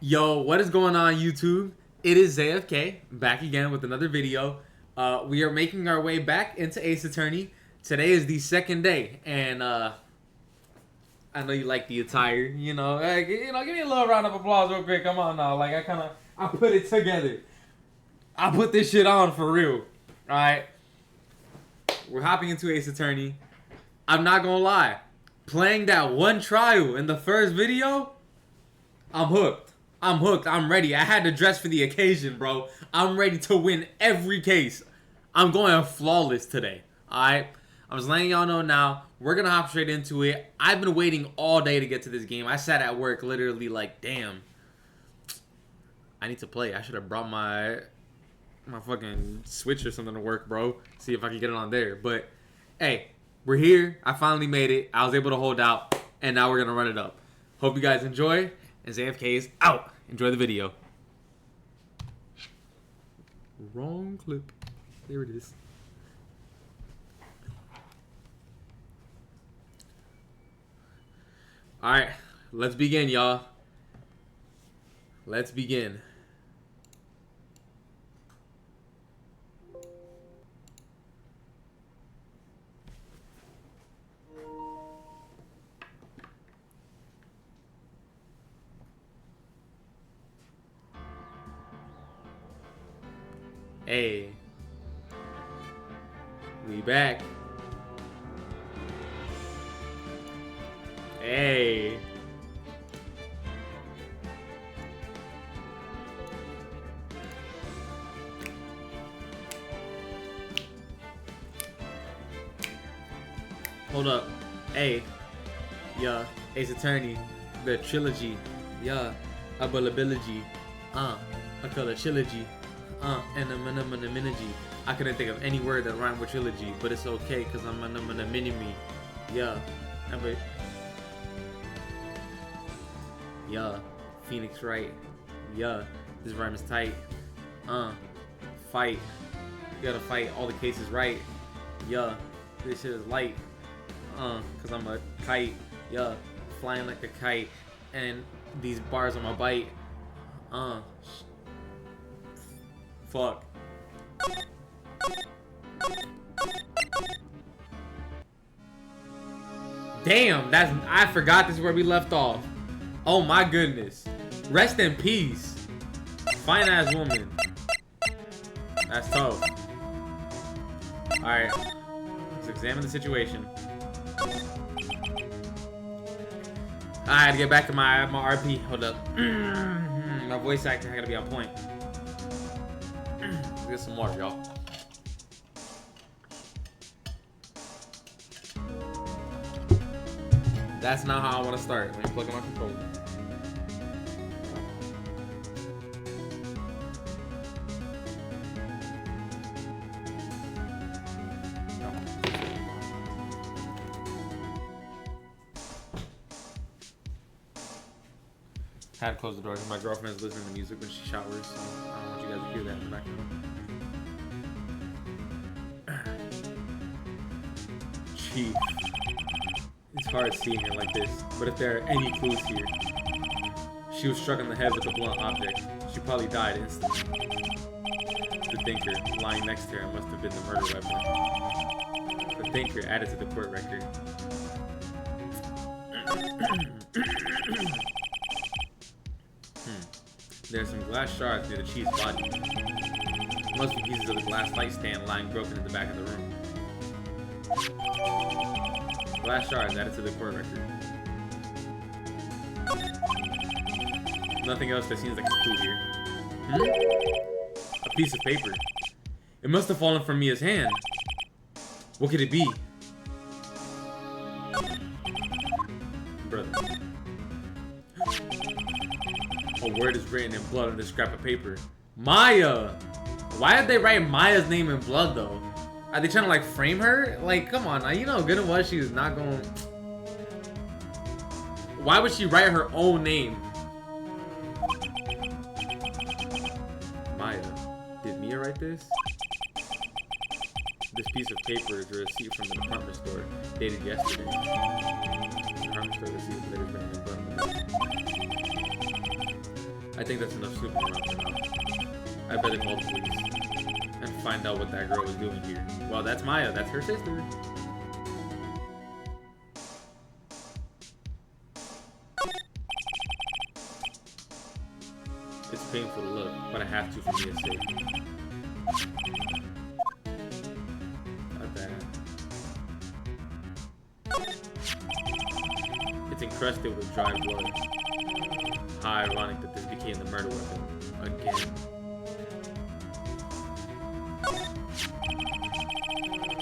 Yo, what is going on, YouTube? It is ZayFK, back again with another video. We are making our way back into Ace Attorney. Today is the second day, and I know you like the attire. Give me a little round of applause real quick. Come on now, I put it together. I put this shit on for real. All right, we're hopping into Ace Attorney. I'm not gonna lie, playing that one trial in the first video, I'm hooked. I'm ready. I had to dress for the occasion, bro. I'm ready to win every case. I'm going flawless today. Alright? I'm just letting y'all know now. We're going to hop straight into it. I've been waiting all day to get to this game. I sat at work literally like, damn. I need to play. I should have brought my fucking Switch or something to work, bro. See if I can get it on there. But, hey, we're here. I finally made it. I was able to hold out. And now we're going to run it up. Hope you guys enjoy. And ZayFK is out. Enjoy the video. Wrong clip. There it is. Alright, let's begin, y'all. Let's begin. Hey, we back. Hey. Hold up. Hey. Yeah. Ace Attorney. The trilogy. Yeah. Availability. A color trilogy. And a minigy. I couldn't think of any word that rhymed with trilogy, but it's okay because I'm a mini-me. Yeah. Yeah. Phoenix Wright. Yeah. This rhyme is tight. Fight. You gotta fight all the cases right. Yeah. This shit is light. Cause I'm a kite. Yeah. Flying like a kite. And these bars on my bite. Fuck. Damn, I forgot this is where we left off. Oh my goodness. Rest in peace. Fine ass woman. That's tough. Alright. Let's examine the situation. I had to get back to my RP. Hold up. My voice acting, I gotta be on point. Let's get some water, y'all. That's not how I want to start. Let me plug in my controller. I had to close the door because my girlfriend's listening to music when she showers, so I don't want you guys to hear that in the background. Chief. It's hard seeing her like this, but if there are any clues here, she was struck on the head with a blunt object. She probably died instantly. The thinker lying next to her must have been the murder weapon. The thinker added to the court record. There's some glass shards near the chief's body. Must be pieces of the glass nightstand lying broken in the back of the room. Glass shards added to the court record. Nothing else that seems like a clue here. A piece of paper. It must have fallen from Mia's hand. What could it be? Brother. A word is written in blood on this scrap of paper. Maya! Why did they write Maya's name in blood though? Are they trying to like frame her? Like, come on now, you know how good it was. She was not going. Why would she write her own name? Maya, did Mia write this? This piece of paper is a receipt from the department store, dated yesterday. The department store receipt later found in blood. I think that's enough snooping around for now. I better call the police and find out what that girl is doing here. Well, that's Maya. That's her sister. It's painful to look, but I have to for Mia's sake. Not that. It's encrusted with dry blood. How ironic that this became the murder weapon again.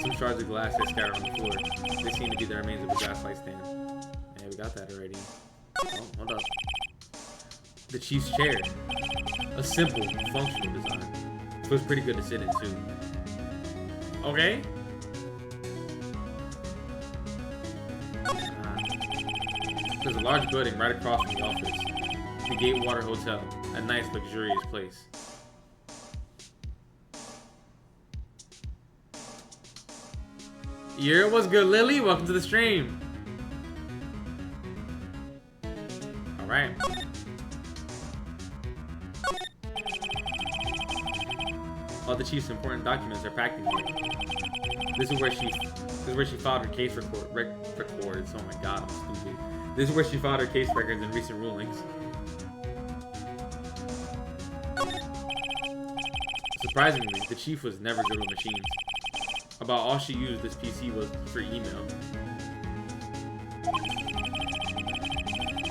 Some shards of glass are scattered on the floor. They seem to be the remains of a gaslight stand. Yeah, we got that already. Oh, hold up. The chief's chair. A simple, functional design. Feels pretty good to sit in, too. Okay. There's a large building right across from the office. The Gatewater Hotel. A nice, luxurious place. Yeah, what's good, Lily? Welcome to the stream. Alright. All the chief's important documents are packed in here. This is where she filed her case records. Oh my god, I'm stupid. This is where she filed her case records and recent rulings. Surprisingly, the chief was never good with machines. About all she used this PC was for email.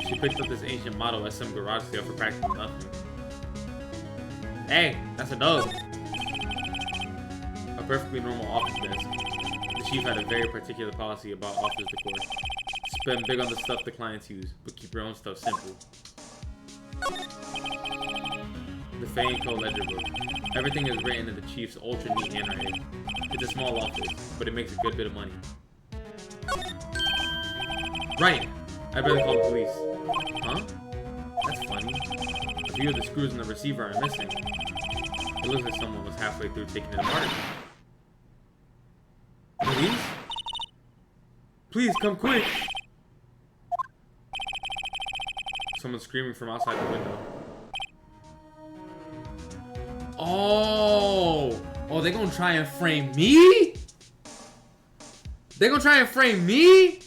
She picked up this ancient model at some garage sale for practically nothing. Hey, that's a dog. A perfectly normal office desk. The chief had a very particular policy about office decor. Spend big on the stuff the clients use, but keep your own stuff simple. The Fane Co. ledger book. Everything is written in the chief's ultra neat handwriting. It's a small office, but it makes a good bit of money. Right! I better call the police. Huh? That's funny. A few of the screws in the receiver are missing. It looks like someone was halfway through taking it apart. Police? Please, come quick! Someone's screaming from outside the window. Oh! Oh, they gonna try and frame me? They gonna try and frame me?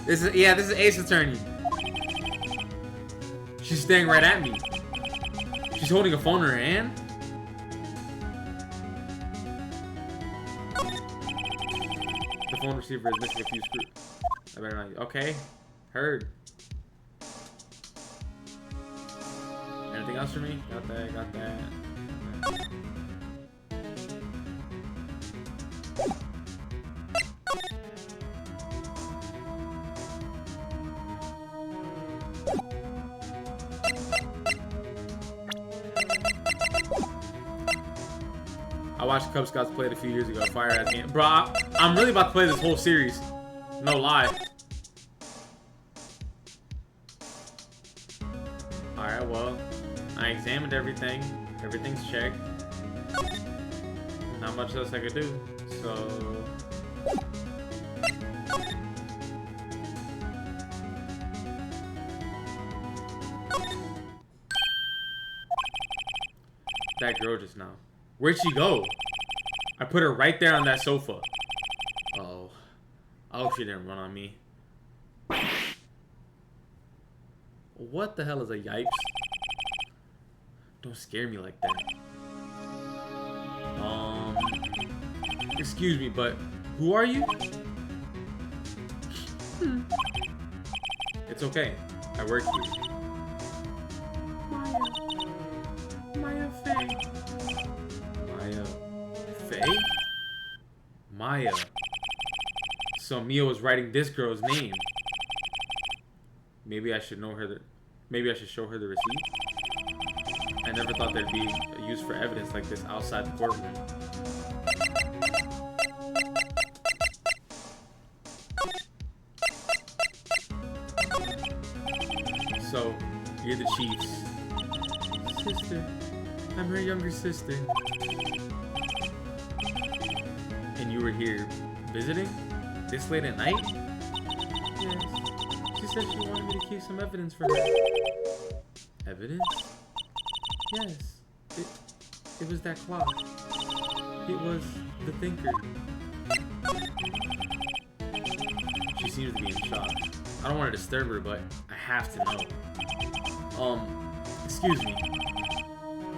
This is Ace Attorney. She's staring right at me. She's holding a phone in her hand. The phone receiver is missing a few screws. I better not. Okay, heard. Anything else for me? Got that, got that. I watched Cub Scouts play it a few years ago. Fire ass game. Bro, I'm really about to play this whole series. No lie. Alright, well. I examined everything. Everything's checked. Not much else I could do. So... that girl just now. Where'd she go? I put her right there on that sofa. Oh. I hope she didn't run on me. What the hell is a yipes? Don't scare me like that. Excuse me, but who are you? It's okay. I work here. Maya Faye. Maya Faye? Maya. So Mia was writing this girl's name. Maybe I should know her. Maybe I should show her the receipt. I never thought there'd be a use for evidence like this outside the courtroom. So, you're the chief's sister. I'm her younger sister. And you were here visiting? This late at night? Yes. She said she wanted me to keep some evidence for her. Evidence? Yes. It was that clock. It was the thinker. She seems to be in shock. I don't want to disturb her, but I have to know. Excuse me.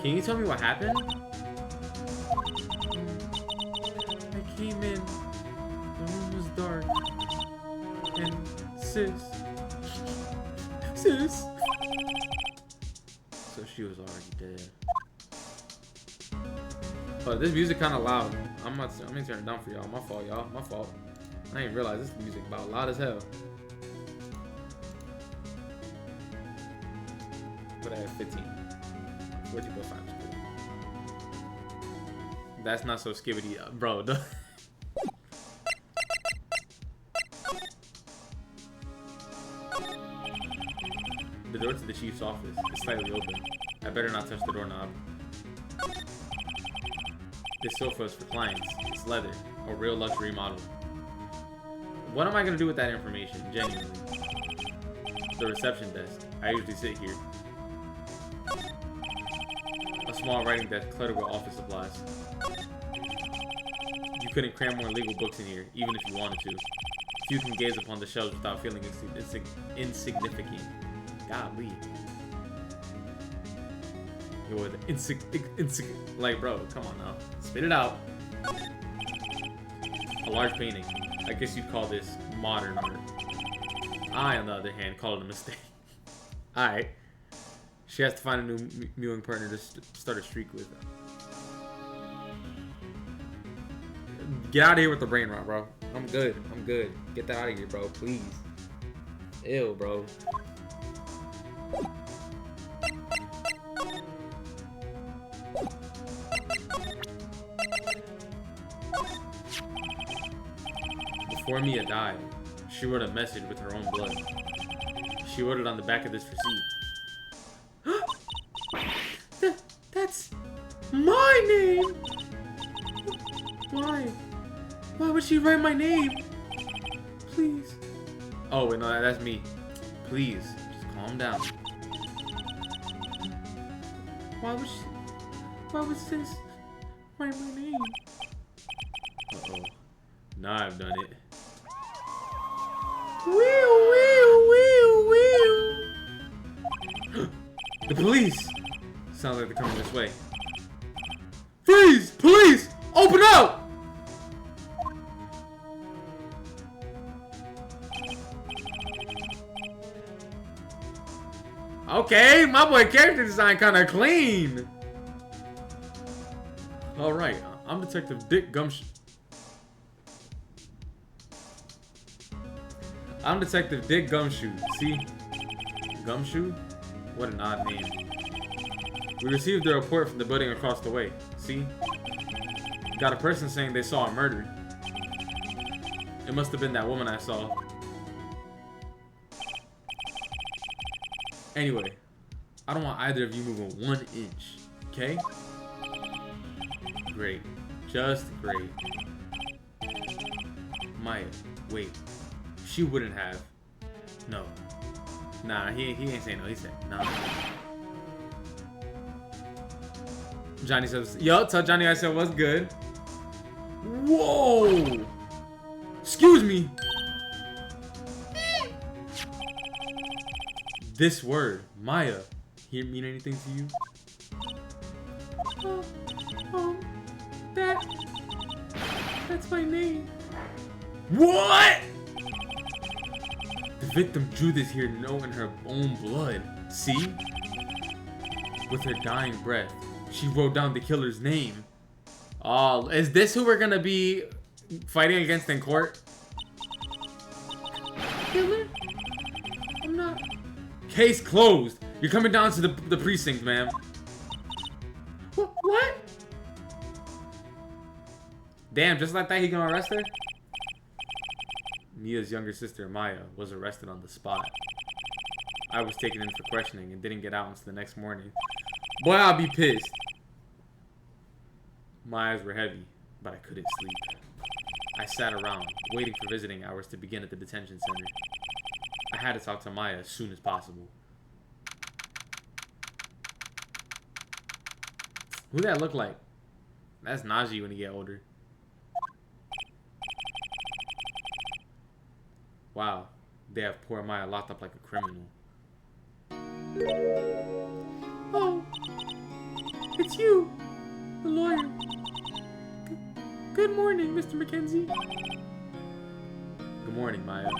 Can you tell me what happened? I came in. The room was dark. And sis. So she was already dead. Oh, this music kind of loud. I'm gonna turn it down for y'all. My fault, y'all. My fault. I didn't realize this music about loud as hell. But I have 15. 14.5 is cool. That's not so skibbity, bro. The door to the chief's office is slightly open. I better not touch the doorknob. This sofa is for clients. It's leather, a real luxury model. What am I gonna do with that information, genuinely? The reception desk. I usually sit here. A small writing desk cluttered with office supplies. You couldn't cram more legal books in here, even if you wanted to. Few can gaze upon the shelves without feeling insignificant. Golly. Like, bro, come on now. Spit it out. A large painting. I guess you'd call this modern art. I, on the other hand, call it a mistake. Alright. She has to find a new mewing partner to start a streak with. Get out of here with the brain rot, bro. I'm good. I'm good. Get that out of here, bro. Please. Ew, bro. Before Mia died, she wrote a message with her own blood. She wrote it on the back of this receipt. That's my name! Why? Why would she write my name? Please. Oh, wait, no, that's me. Please, just calm down. Why would sis write my name? Uh-oh. Now I've done it. The police! Sounds like they're coming this way. Freeze! Police! Open up! Okay, my boy character design kind of clean. Alright, I'm Detective Dick Gumshoe. I'm Detective Dick Gumshoe. See? Gumshoe? What an odd name. We received a report from the building across the way. See? Got a person saying they saw a murder. It must have been that woman I saw. Anyway, I don't want either of you moving 1 inch. Okay? Great. Just great. Maya, wait. She wouldn't have. No. Nah, he ain't saying no. He said nah. Johnny says, yo, tell Johnny I said what's good. Whoa! Excuse me! This word, Maya, hear mean anything to you? That's my name. What? The victim drew this here note in her own blood. See? With her dying breath, she wrote down the killer's name. Oh, is this who we're gonna be fighting against in court? Killer? I'm not. Case closed. You're coming down to the precinct, ma'am. What? Damn, just like that, he gonna arrest her? Mia's younger sister, Maya, was arrested on the spot. I was taken in for questioning and didn't get out until the next morning. Boy, I'll be pissed. My eyes were heavy, but I couldn't sleep. I sat around, waiting for visiting hours to begin at the detention center. I had to talk to Maya as soon as possible. Who that look like? That's Najee when he get older. Wow. They have poor Maya locked up like a criminal. Oh, it's you, the lawyer. Good morning, Mr. Mackenzie. Good morning, Maya.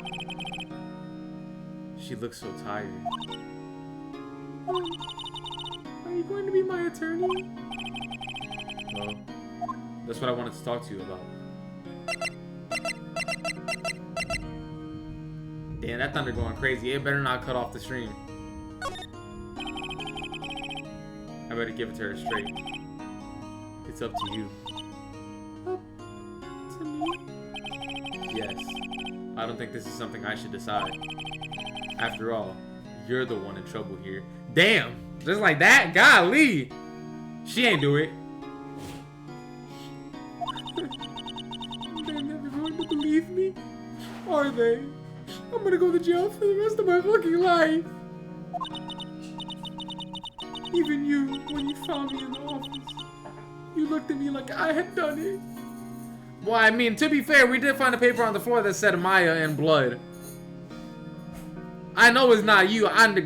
She looks so tired. Are you going to be my attorney? Well, that's what I wanted to talk to you about. Damn, that thunder going crazy. It better not cut off the stream. I better give it to her straight. It's up to you. Up to me? Yes. I don't think this is something I should decide. After all, you're the one in trouble here. Damn! Just like that? Golly! She ain't do it. They're never going to believe me? Are they? I'm gonna go to jail for the rest of my fucking life. Even you, when you found me in the office, you looked at me like I had done it. Well, I mean, to be fair, we did find a paper on the floor that said Maya in blood. I know it's not you. I know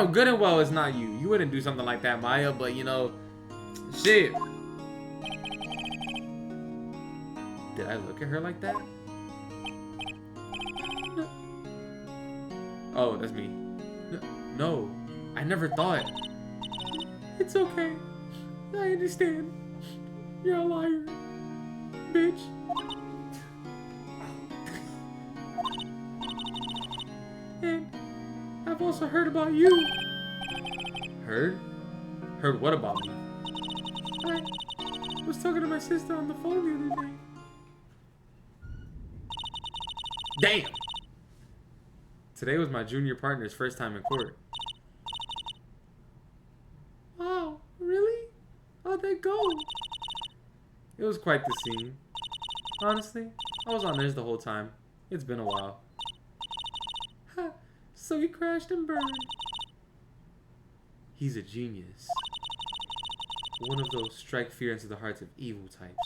good and well it's not you. You wouldn't do something like that, Maya, but you know, shit. Did I look at her like that? No. Oh, that's me. No, I never thought. It's okay. I understand. You're a liar, bitch. And I've also heard about you. Heard? Heard what about me? I was talking to my sister on the phone the other day. Damn! Today was my junior partner's first time in court. Wow, really? How'd that go? It was quite the scene. Honestly, I was on theirs the whole time. It's been a while. Ha! So he crashed and burned. He's a genius. One of those strike fear into the hearts of evil types.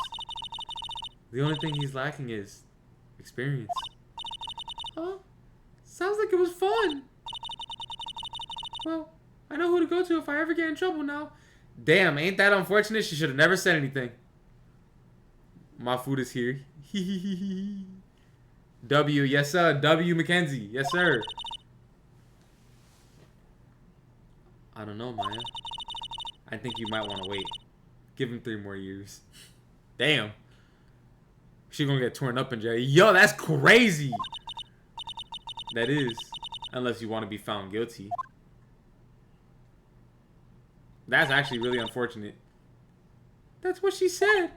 The only thing he's lacking is experience. Huh? Sounds like it was fun. Well, I know who to go to if I ever get in trouble now. Damn, ain't that unfortunate? She should have never said anything. My food is here. W, yes sir. W Mackenzie, yes sir. I don't know, Maya. I think you might want to wait. Give him 3 more years. Damn. She gonna get torn up in jail. Yo, that's crazy. That is. Unless you want to be found guilty. That's actually really unfortunate. That's what she said.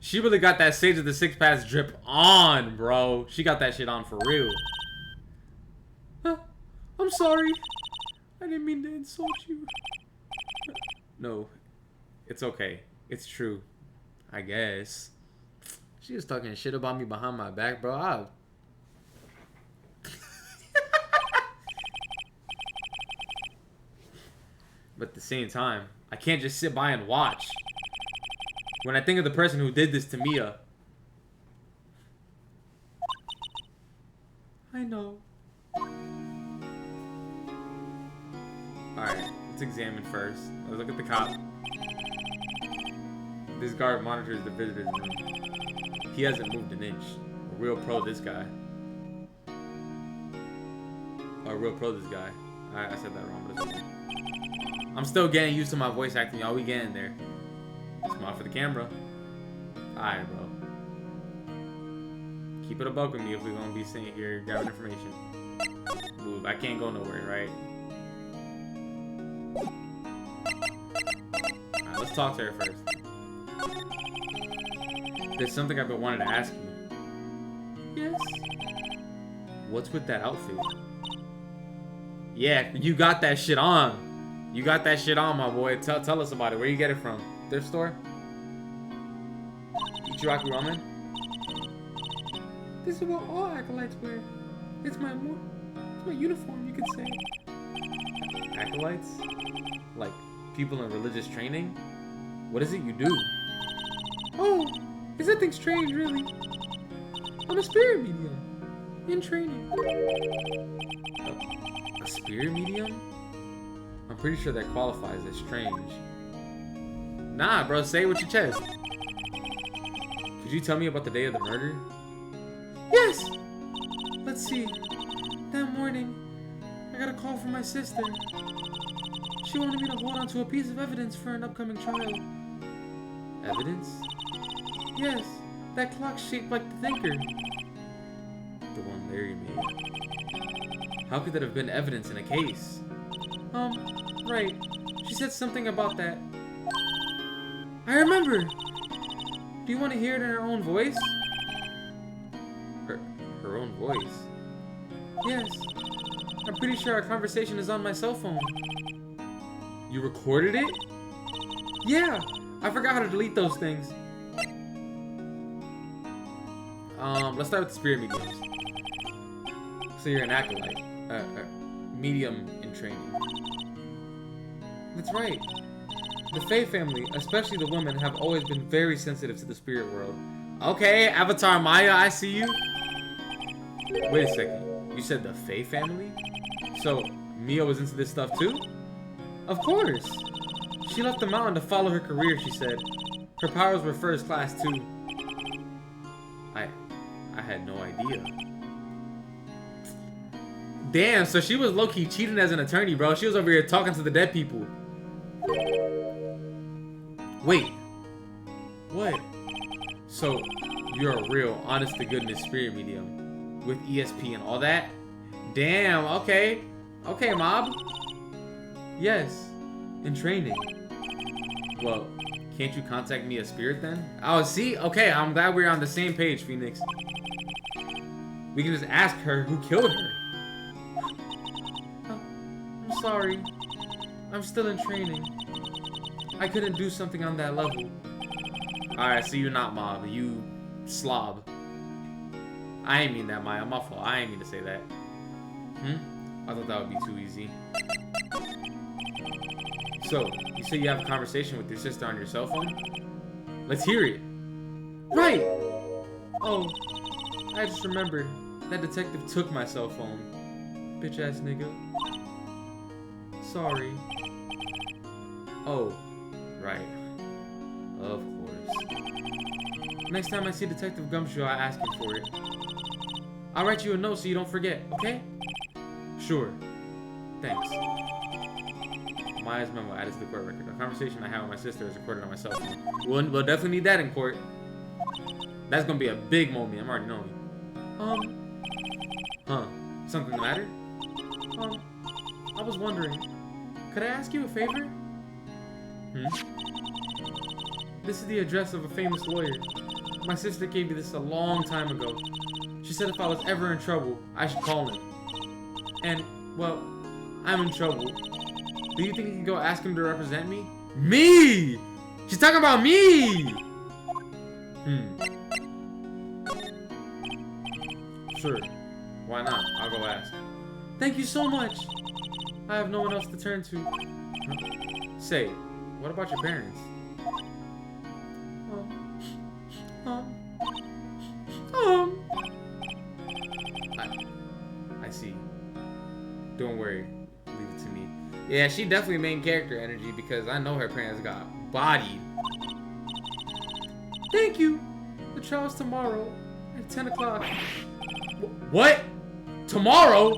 She really got that Sage of the Six Paths drip on, bro. She got that shit on for real. I'm sorry. I didn't mean to insult you. No, it's okay. It's true. I guess. She was talking shit about me behind my back, bro. But at the same time, I can't just sit by and watch. When I think of the person who did this to Mia. I know. Alright, let's examine first. Let's look at the cop. This guard monitors the visitor's room. He hasn't moved an inch. A real pro, this guy. A real pro, this guy. I said that wrong, but it's okay. I'm still getting used to my voice acting, y'all. We getting there. Smile for the camera. Alright, bro. Keep it a buck with me if we're gonna be sitting here gathering information. Move. I can't go nowhere, right? Alright, let's talk to her first. There's something I've been wanting to ask you. Yes? What's with that outfit? Yeah, you got that shit on. You got that shit on, my boy. Tell us about it. Where you get it from? Thrift store? Ichiraku ramen? This is what all acolytes wear. It's my A uniform, you could say. Acolytes? Like people in religious training? What is it you do? Oh, is nothing strange, really. I'm a spirit medium. In training. A spirit medium? I'm pretty sure that qualifies as strange. Nah, bro, say it with your chest. Could you tell me about the day of the murder? Yes! Let's see. That morning, I got a call from my sister. She wanted me to hold on to a piece of evidence for an upcoming trial. Evidence? Yes, that clock shaped like the thinker. The one Larry made. How could that have been evidence in a case? Right. She said something about that. I remember! Do you want to hear it in her own voice? Her own voice? Yes. I'm pretty sure our conversation is on my cell phone. You recorded it? Yeah! I forgot how to delete those things. Let's start with the spirit mediums. So you're an acolyte. Medium in training. That's right. The Fae family, especially the women, have always been very sensitive to the spirit world. Okay, Avatar Maya, I see you. Wait a second. You said the Fae family? So, Mia was into this stuff too? Of course. She left the mountain to follow her career, she said. Her powers were first class too. I had no idea. Damn, so she was low-key cheating as an attorney, bro. She was over here talking to the dead people. Wait. What? So, you're a real, honest-to-goodness spirit medium with ESP and all that? Damn, okay. Okay, mob. Yes, in training. Well, can't you contact me as spirit then? Oh, see? Okay, I'm glad we're on the same page, Phoenix. We can just ask her who killed her. Oh, I'm sorry. I'm still in training. I couldn't do something on that level. Alright, so you're not mob. You slob. I ain't mean that, Maya. My fault. I ain't mean to say that. I thought that would be too easy. So, you say you have a conversation with your sister on your cell phone? Let's hear it. Right! Oh, I just remembered. That detective took my cell phone. Bitch ass nigga. Sorry. Oh, right. Of course. Next time I see Detective Gumshoe, I ask him for it. I'll write you a note so you don't forget, okay? Sure. Thanks. Maya's memo added to the court record. A conversation I had with my sister is recorded on my cell phone. We'll definitely need that in court. That's gonna be a big moment. I'm already knowing. Huh? Something the matter? I was wondering. Could I ask you a favor? This is the address of a famous lawyer. My sister gave me this a long time ago. She said if I was ever in trouble, I should call him. And, well, I'm in trouble. Do you think you can go ask him to represent me? Me! She's talking about me! Sure. Why not? I'll go ask. Thank you so much! I have no one else to turn to. Say, what about your parents? I see. Don't worry. Leave it to me. Yeah, she definitely main character energy because I know her parents got bodied. Thank you. The trial's tomorrow at 10 o'clock. What? Tomorrow?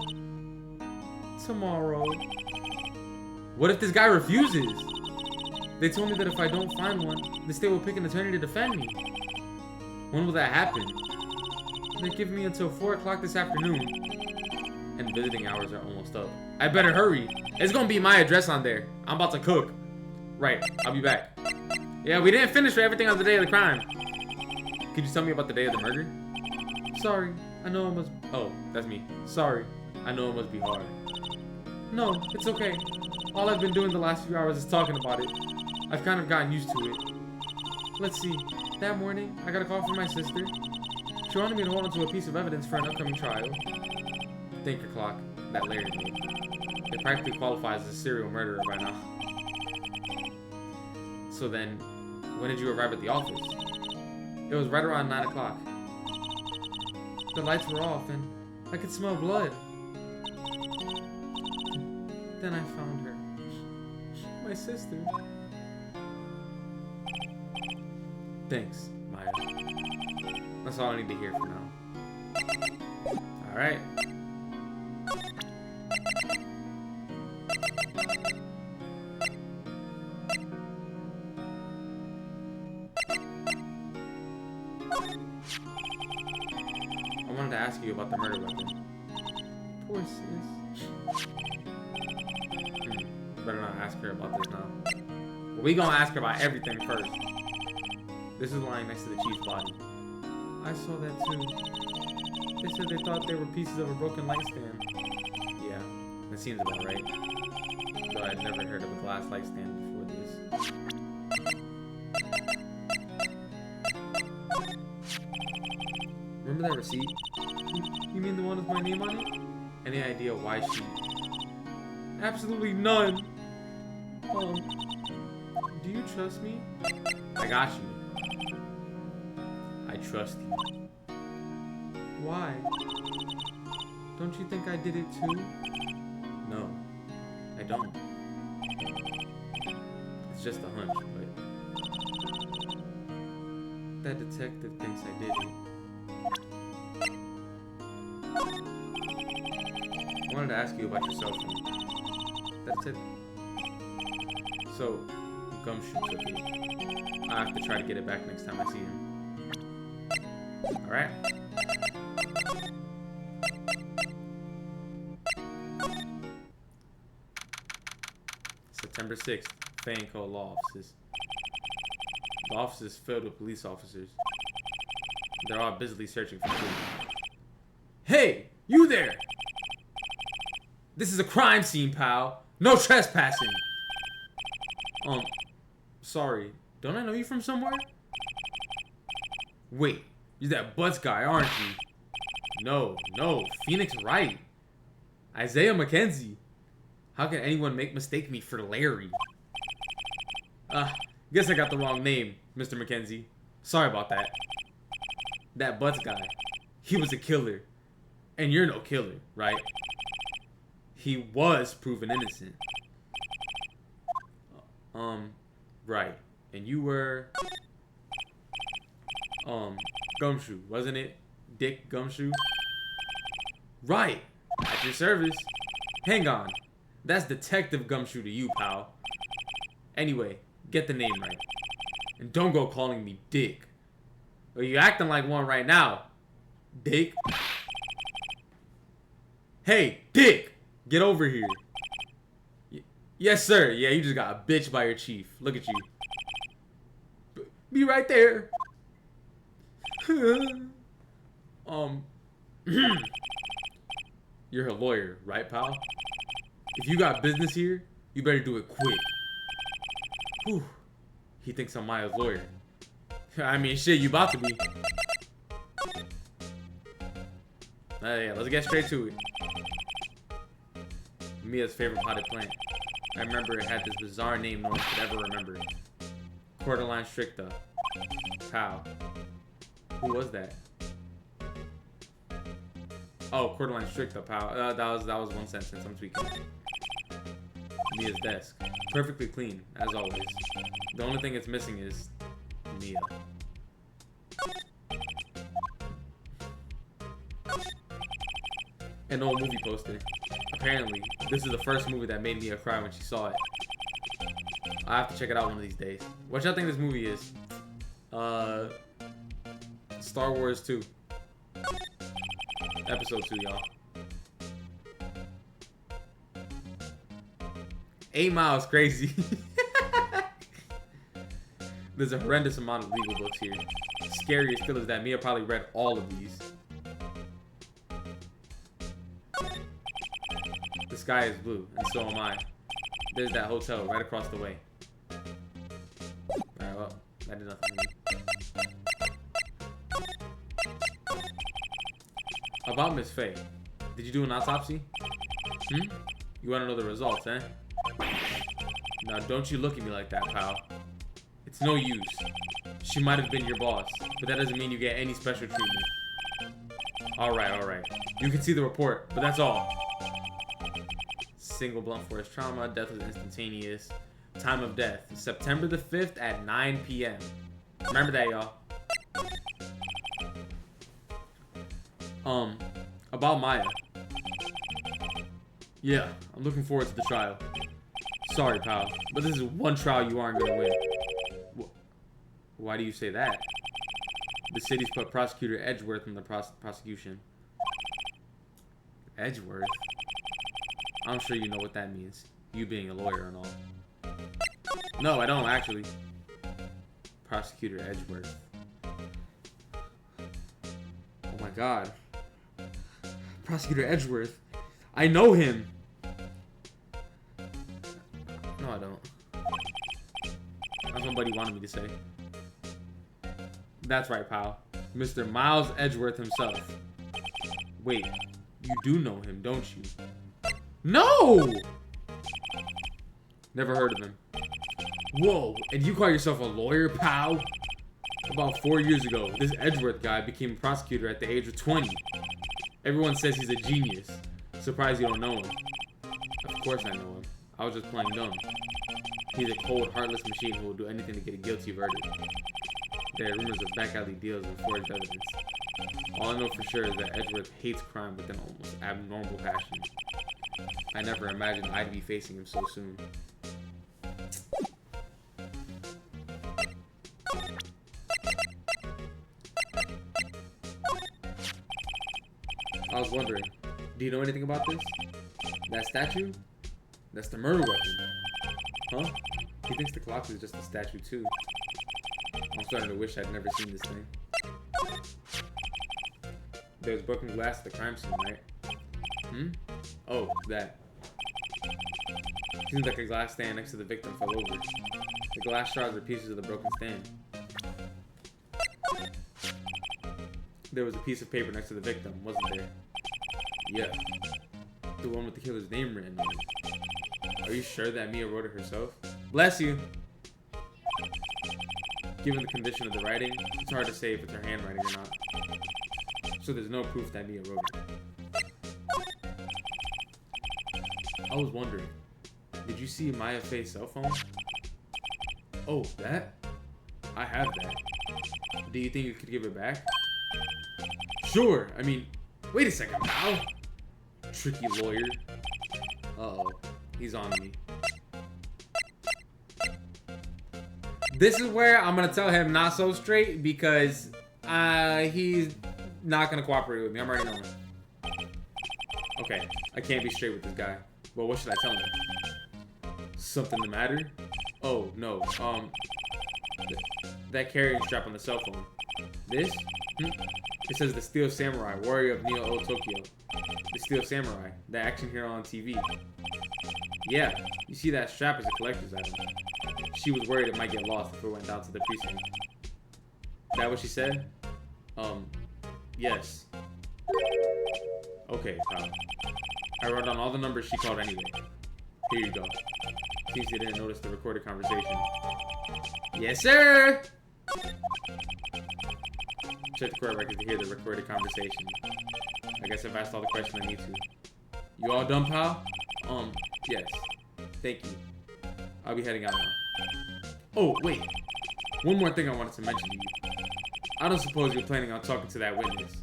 Tomorrow. What if this guy refuses? They told me that if I don't find one, the state will pick an attorney to defend me. When will that happen? They give me until 4 o'clock this afternoon. And visiting hours are almost up. I better hurry. It's gonna be my address on there. I'm about to cook. Right, I'll be back. Yeah, we didn't finish for everything on the day of the crime. Could you tell me about the day of the murder? Sorry, I know it must... Oh, that's me. Sorry, I know it must be hard. No, it's okay. All I've been doing the last few hours is talking about it. I've kind of gotten used to it. Let's see. That morning, I got a call from my sister. She wanted me to hold onto a piece of evidence for an upcoming trial. Thinker clock. that Larry made. It practically qualifies as a serial murderer by now. So then, when did you arrive at the office? It was right around 9 o'clock. The lights were off and I could smell blood. Then I found her. My sister. Thanks, Maya. That's all I need to hear for now. Alright. I wanted to ask you about the murder weapon. Poor sis. Better not ask her about this now. Well, we gonna ask her about everything first. This is lying next to the chief's body. I saw that too. They said they thought they were pieces of a broken light stand. Yeah, that seems about right. Though I'd never heard of a glass light stand before this. Remember that receipt? You mean the one with my name on it? Any idea why she... Absolutely none! Do you trust me? I got you. I trust you. Why? Don't you think I did it too? No, I don't. It's just a hunch, but... That detective thinks I did it. I wanted to ask you about your cell phone. That's it. So, Gumshoe took it. I have to try to get it back next time I see him. Alright. September 6th, Fanco Law Offices. The office is filled with police officers. They're all busily searching for clues. Hey! You there! This is a crime scene, pal. No trespassing! Sorry. Don't I know you from somewhere? Wait, you're that Butts guy, aren't you? No, Phoenix Wright. Isaiah McKenzie. How can anyone mistake me for Larry? Guess I got the wrong name, Mr. McKenzie. Sorry about that. That Butts guy. He was a killer. And you're no killer, right? He was proven innocent. Right. And you were... Gumshoe, wasn't it? Dick Gumshoe? Right! At your service. Hang on. That's Detective Gumshoe to you, pal. Anyway, get the name right. And don't go calling me Dick. Or you acting like one right now. Dick. Hey, Dick! Get over here. Yes, sir. Yeah, you just got bitched by your chief. Look at you. Be right there. You're a lawyer, right, pal? If you got business here, you better do it quick. Whew. He thinks I'm Maya's lawyer. I mean, shit, you about to be. Yeah, let's get straight to it. Mia's favorite potted plant. I remember it had this bizarre name no one could ever remember. Cordyline stricta. Pal. Who was that? Oh, Cordyline stricta, pal. That was one sentence. I'm tweaking. Mia's desk. Perfectly clean, as always. The only thing it's missing is Mia. An old movie poster. Apparently, this is the first movie that made Mia cry when she saw it. I have to check it out one of these days. What y'all think this movie is? Star Wars 2. Episode 2, y'all. 8 Miles, crazy. There's a horrendous amount of legal books here. Scary still is that Mia probably read all of these. The sky is blue, and so am I. There's that hotel right across the way. Alright, well, that did nothing to me. About Miss Faye. Did you do an autopsy? Hmm? You want to know the results, eh? Now, don't you look at me like that, pal. It's no use. She might have been your boss, but that doesn't mean you get any special treatment. Alright. You can see the report, but that's all. Single blunt force trauma. Death was instantaneous. Time of death, September the 5th at 9 p.m. Remember that, y'all. About Maya. Yeah, I'm looking forward to the trial. Sorry, pal, but this is one trial you aren't gonna win. Why do you say that? The city's put Prosecutor Edgeworth in the prosecution. Edgeworth? I'm sure you know what that means. You being a lawyer and all. No, I don't, actually. Prosecutor Edgeworth. Oh my god. Prosecutor Edgeworth. I know him! No, I don't. That's what Buddy wanted me to say. That's right, pal. Mr. Miles Edgeworth himself. Wait, you do know him, don't you? No! Never heard of him. Whoa, and you call yourself a lawyer, pal? About 4 years ago, this Edgeworth guy became a prosecutor at the age of 20. Everyone says he's a genius. Surprised you don't know him. Of course I know him. I was just playing dumb. He's a cold, heartless machine who will do anything to get a guilty verdict. There are rumors of back alley deals and forged evidence. All I know for sure is that Edgeworth hates crime with an almost abnormal passion. I never imagined I'd be facing him so soon. I was wondering, do you know anything about this? That statue? That's the murder weapon. Huh? He thinks the clock is just a statue too. I'm starting to wish I'd never seen this thing. There was broken glass at the crime scene, right? Hmm? Oh, that. Seems like a glass stand next to the victim fell over. The glass shards are pieces of the broken stand. There was a piece of paper next to the victim, wasn't there? Yeah. The one with the killer's name written on it. Are you sure that Mia wrote it herself? Bless you! Given the condition of the writing, it's hard to say if it's her handwriting or not. So there's no proof that Mia wrote it. I was wondering, did you see Maya Faye's cell phone? Oh, that? I have that. Do you think you could give it back? Sure, I mean, wait a second, pal. Tricky lawyer. Uh-oh, he's on me. This is where I'm gonna tell him not so straight because he's not gonna cooperate with me. I'm already knowing. Okay, I can't be straight with this guy. Well, what should I tell him? Something the matter? Oh, no. That carrying strap on the cell phone. This? It says the Steel Samurai, warrior of Neo Tokyo. The Steel Samurai, the action hero on TV. Yeah, you see that strap is a collector's item. She was worried it might get lost if it went down to the precinct. That what she said? Yes. Okay, pal. I wrote down all the numbers she called anyway. Here you go. Seems you didn't notice the recorded conversation. Yes, sir! Check the court record to hear the recorded conversation. I guess I've asked all the questions I need to. You all done, pal? Yes. Thank you. I'll be heading out now. Oh, wait. One more thing I wanted to mention to you. I don't suppose you're planning on talking to that witness.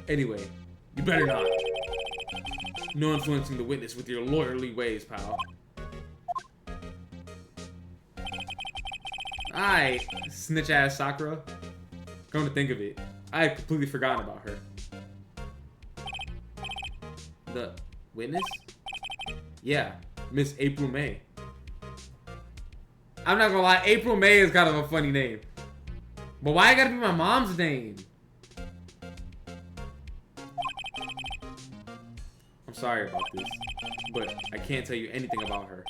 Anyway, you better not. No influencing the witness with your lawyerly ways, pal. Aye, snitch-ass Sakura. Come to think of it, I had completely forgotten about her. The witness? Yeah, Miss April May. I'm not gonna lie, April May is kind of a funny name. But why it gotta be my mom's name? I'm sorry about this, but I can't tell you anything about her.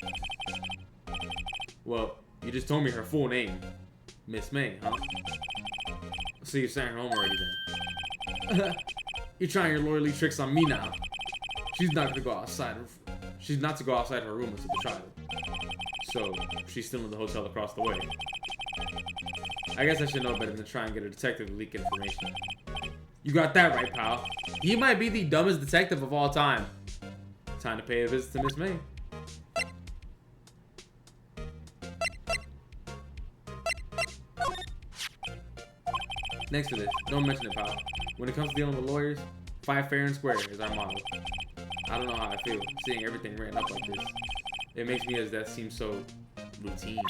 Well, you just told me her full name. Miss May, huh? So you're sent her home already then. You're trying your lawyerly tricks on me now. she's not gonna go outside. She's not to go outside her room until the trial. So she's still in the hotel across the way. I guess I should know better than try and get a detective to leak information. You got that right, pal. He might be the dumbest detective of all time. Time to pay a visit to Miss May. Next to this, don't mention it, pal. When it comes to dealing with lawyers, fight fair and square is our motto. I don't know how I feel seeing everything written up like this. It makes me as that seem so routine.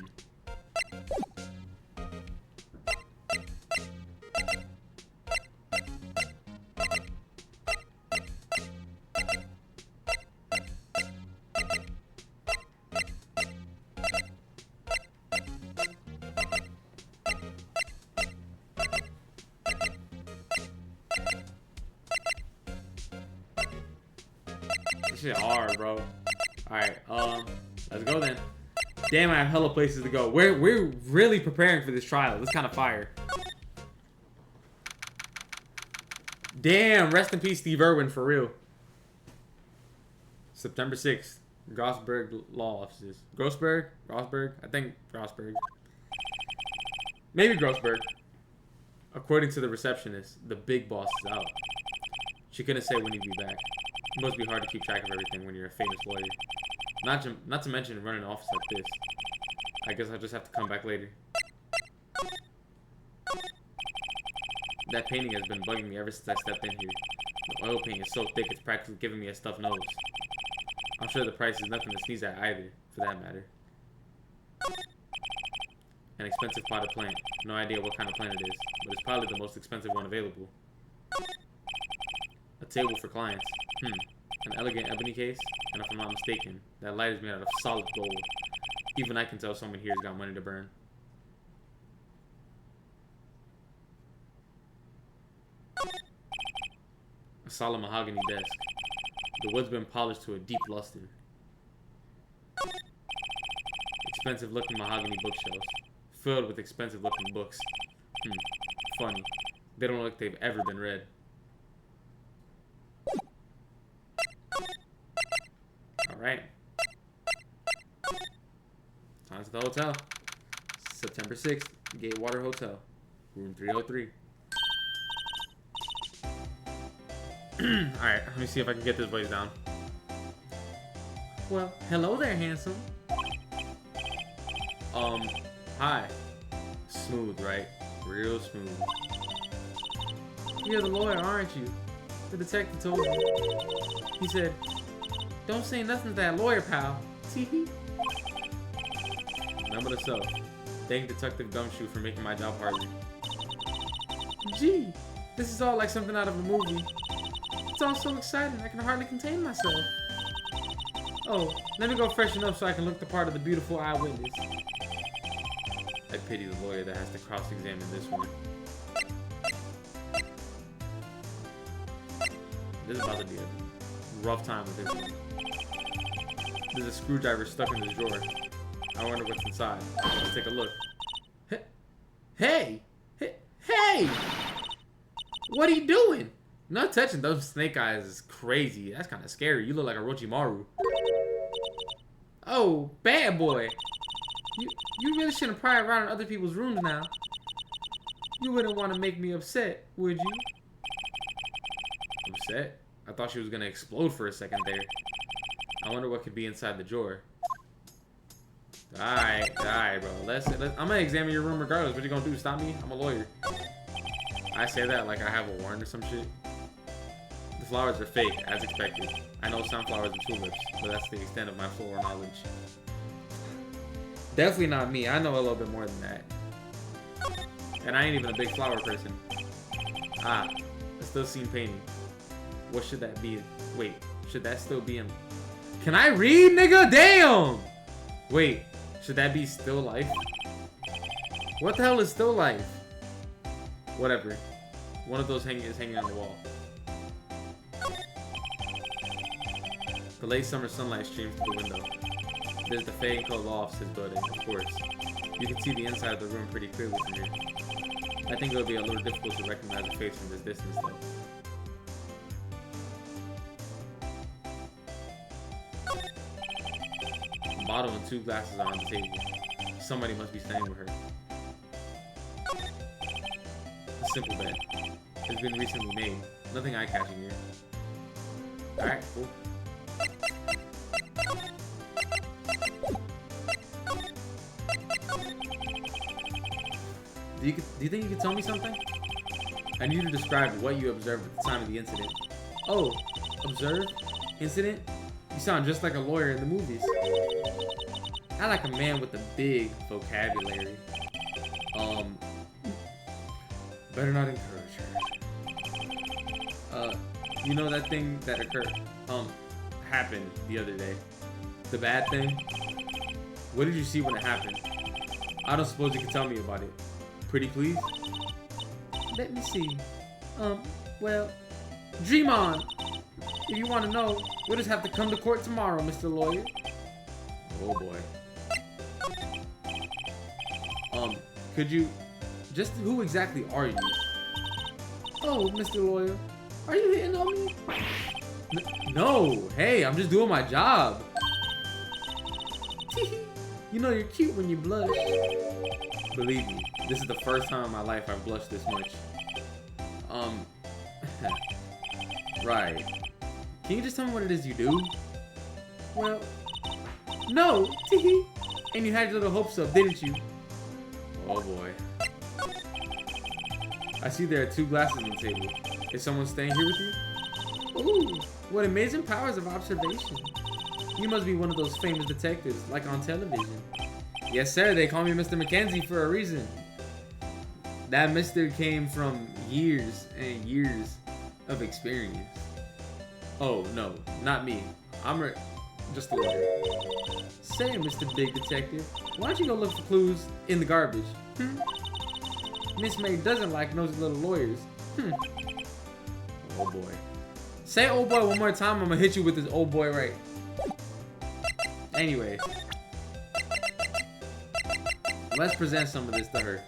This shit hard, bro. Alright, let's go then. Damn, I have hella places to go. We're really preparing for this trial. This kind of fire. Damn, rest in peace, Steve Irwin, for real. September 6th, Grossberg Law Offices. Grossberg? I think Grossberg. Maybe Grossberg. According to the receptionist, the big boss is out. She couldn't say when he'd be back. It must be hard to keep track of everything when you're a famous lawyer. Not to mention running an office like this. I guess I'll just have to come back later. That painting has been bugging me ever since I stepped in here. The oil paint is so thick it's practically giving me a stuffed nose. I'm sure the price is nothing to sneeze at either, for that matter. An expensive potted plant. No idea what kind of plant it is, but it's probably the most expensive one available. A table for clients. An elegant ebony case, and if I'm not mistaken, that light is made out of solid gold. Even I can tell someone here's got money to burn. A solid mahogany desk. The wood's been polished to a deep luster. Expensive looking mahogany bookshelves, filled with expensive looking books. Funny. They don't look like they've ever been read. Alright. Time to the hotel. September 6th, Gatewater Hotel. Room 303. Alright, let me see if I can get this voice down. Well, hello there, handsome. Hi. Smooth, right? Real smooth. You're the lawyer, aren't you? The detective told me. He said, don't say nothing to that lawyer, pal. Teehee. Remember to self. Thank Detective Gumshoe for making my job harder. Gee, this is all like something out of a movie. It's all so exciting, I can hardly contain myself. Oh, let me go freshen up so I can look the part of the beautiful eyewitness. I pity the lawyer that has to cross-examine this one. This is about to be a rough time with this one. There's a screwdriver stuck in this drawer. I wonder what's inside. Let's take a look. Hey! Hey! What are you doing? Not touching those snake eyes is crazy. That's kind of scary. You look like a Orochimaru. Oh, bad boy. You really shouldn't pry around in other people's rooms now. You wouldn't want to make me upset, would you? Upset? I thought she was going to explode for a second there. I wonder what could be inside the drawer. Alright, bro. I'm gonna examine your room regardless. What you gonna do? Stop me? I'm a lawyer. I say that like I have a warrant or some shit. The flowers are fake, as expected. I know sunflowers and tulips, but that's the extent of my floral knowledge. Definitely not me. I know a little bit more than that. And I ain't even a big flower person. Ah, I still seen painting. What should that be? Wait, should that still be in... Can I read, nigga? Damn! Wait, should that be still life? What the hell is still life? Whatever. One of those is hanging on the wall. The late summer sunlight streams through the window. There's the fading coat law offices building, of course. You can see the inside of the room pretty clearly from here. I think it'll be a little difficult to recognize the face from this distance, though. bottle and 2 glasses are on the table. Somebody must be staying with her. A simple bet. It's been recently made. Nothing eye-catching here. Alright, cool. Do you think you could tell me something? I need you to describe what you observed at the time of the incident. Oh, observe? Incident? You sound just like a lawyer in the movies. I like a man with a big vocabulary. Better not encourage her. You know that thing that occurred, happened the other day? The bad thing? What did you see when it happened? I don't suppose you can tell me about it. Pretty please? Let me see. Well, dream on! If you want to know, we'll just have to come to court tomorrow, Mr. Lawyer. Oh boy. Could you... Just who exactly are you? Oh, Mr. Lawyer. Are you hitting on me? No! Hey, I'm just doing my job. You know you're cute when you blush. Believe me, this is the first time in my life I've blushed this much. Right. Can you just tell me what it is you do? Well, no! And you had your little hopes up, didn't you? Oh boy. I see there are 2 glasses on the table. Is someone staying here with you? Ooh, what amazing powers of observation. You must be one of those famous detectives, like on television. Yes, sir, they call me Mr. Mackenzie for a reason. That Mr. came from years and years of experience. Oh, no, not me. I'm just a lawyer. Say, Mr. Big Detective, why don't you go look for clues in the garbage? Miss May doesn't like nosy little lawyers. Oh boy. Say old boy one more time, I'm gonna hit you with this old boy right. Anyway. Let's present some of this to her.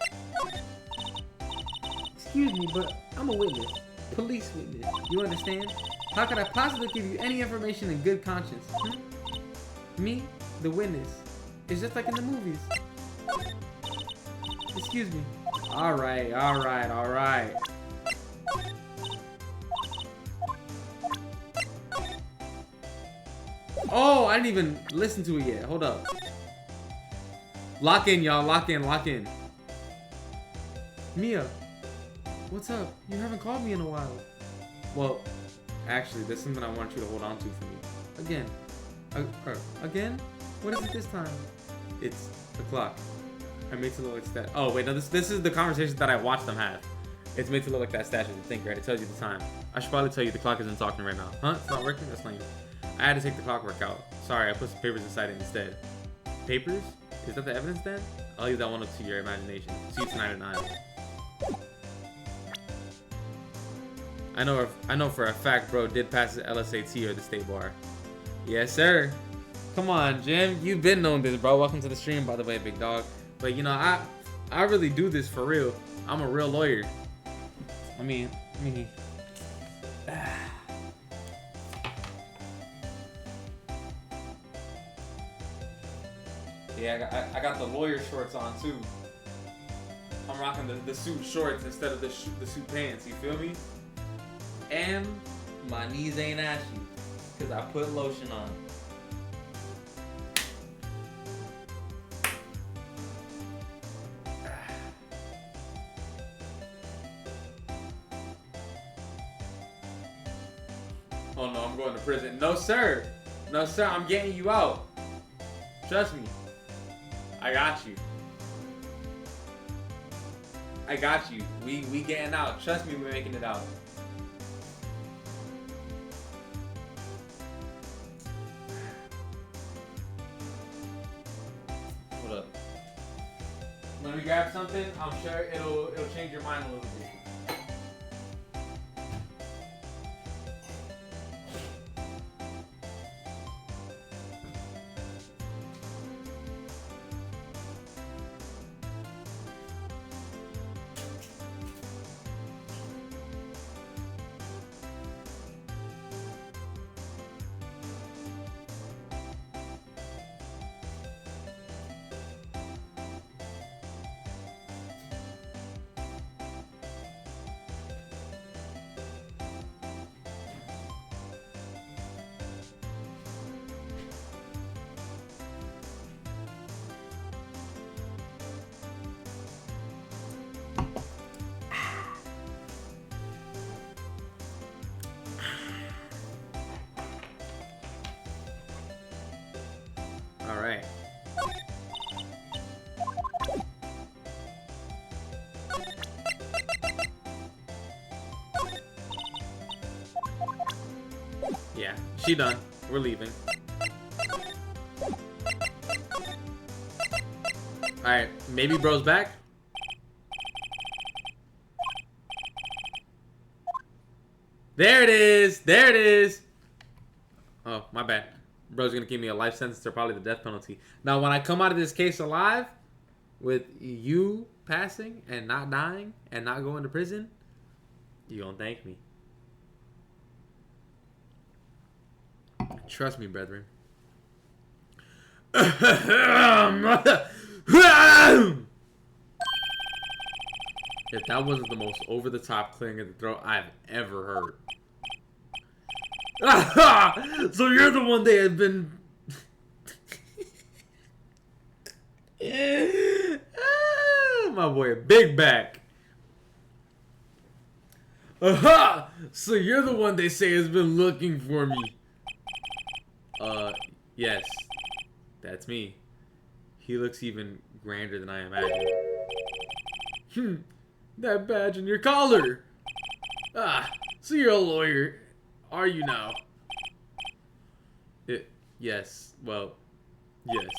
Excuse me, but I'm a witness. Police witness. You understand? How could I possibly give you any information in good conscience? Me, the witness. It's just like in the movies. Excuse me. Alright, alright, alright. Oh, I didn't even listen to it yet. Hold up. Lock in, y'all. Lock in, lock in. Mia, what's up? You haven't called me in a while. Well, actually, there's something I want you to hold on to for me. Again. Again? What is it this time? It's the clock. I made to look like that. Oh, wait, no, this is the conversation that I watched them have. It's made to look like that statue of the thinker, right? It tells you the time. I should probably tell you the clock isn't talking right now. Huh? It's not working? That's lame. I had to take the clockwork out. Sorry, I put some papers inside it instead. Papers? Is that the evidence then? I'll leave that one up to your imagination. See you tonight at 9. I know for a fact bro did pass his LSAT or the state bar. Yes, sir. Come on, Jim. You've been known this, bro. Welcome to the stream, by the way, big dog. But, you know, I really do this for real. I'm a real lawyer. I mean... Yeah, I got the lawyer shorts on, too. I'm rocking the suit shorts instead of the suit pants, you feel me? And my knees ain't ashy, because I put lotion on. Oh no, I'm going to prison. No, sir. No, sir, I'm getting you out. Trust me. I got you. I got you. We getting out. Trust me, we're making it out. Hold up. Let me grab something. I'm sure it'll change your mind a little bit. She done. We're leaving. Alright, maybe bro's back. There it is. There it is. Oh, my bad. Bro's gonna give me a life sentence or probably the death penalty. Now, when I come out of this case alive, with you passing and not dying and not going to prison, you gonna thank me. Trust me, brethren. If that wasn't the most over-the-top clearing of the throat I've ever heard. So you're the one that had been... My boy, big back. Aha! So you're the one they say has been looking for me. Yes. That's me. He looks even grander than I imagined. That badge on your collar. Ah, so you're a lawyer. Are you now? Yes. Well, yes.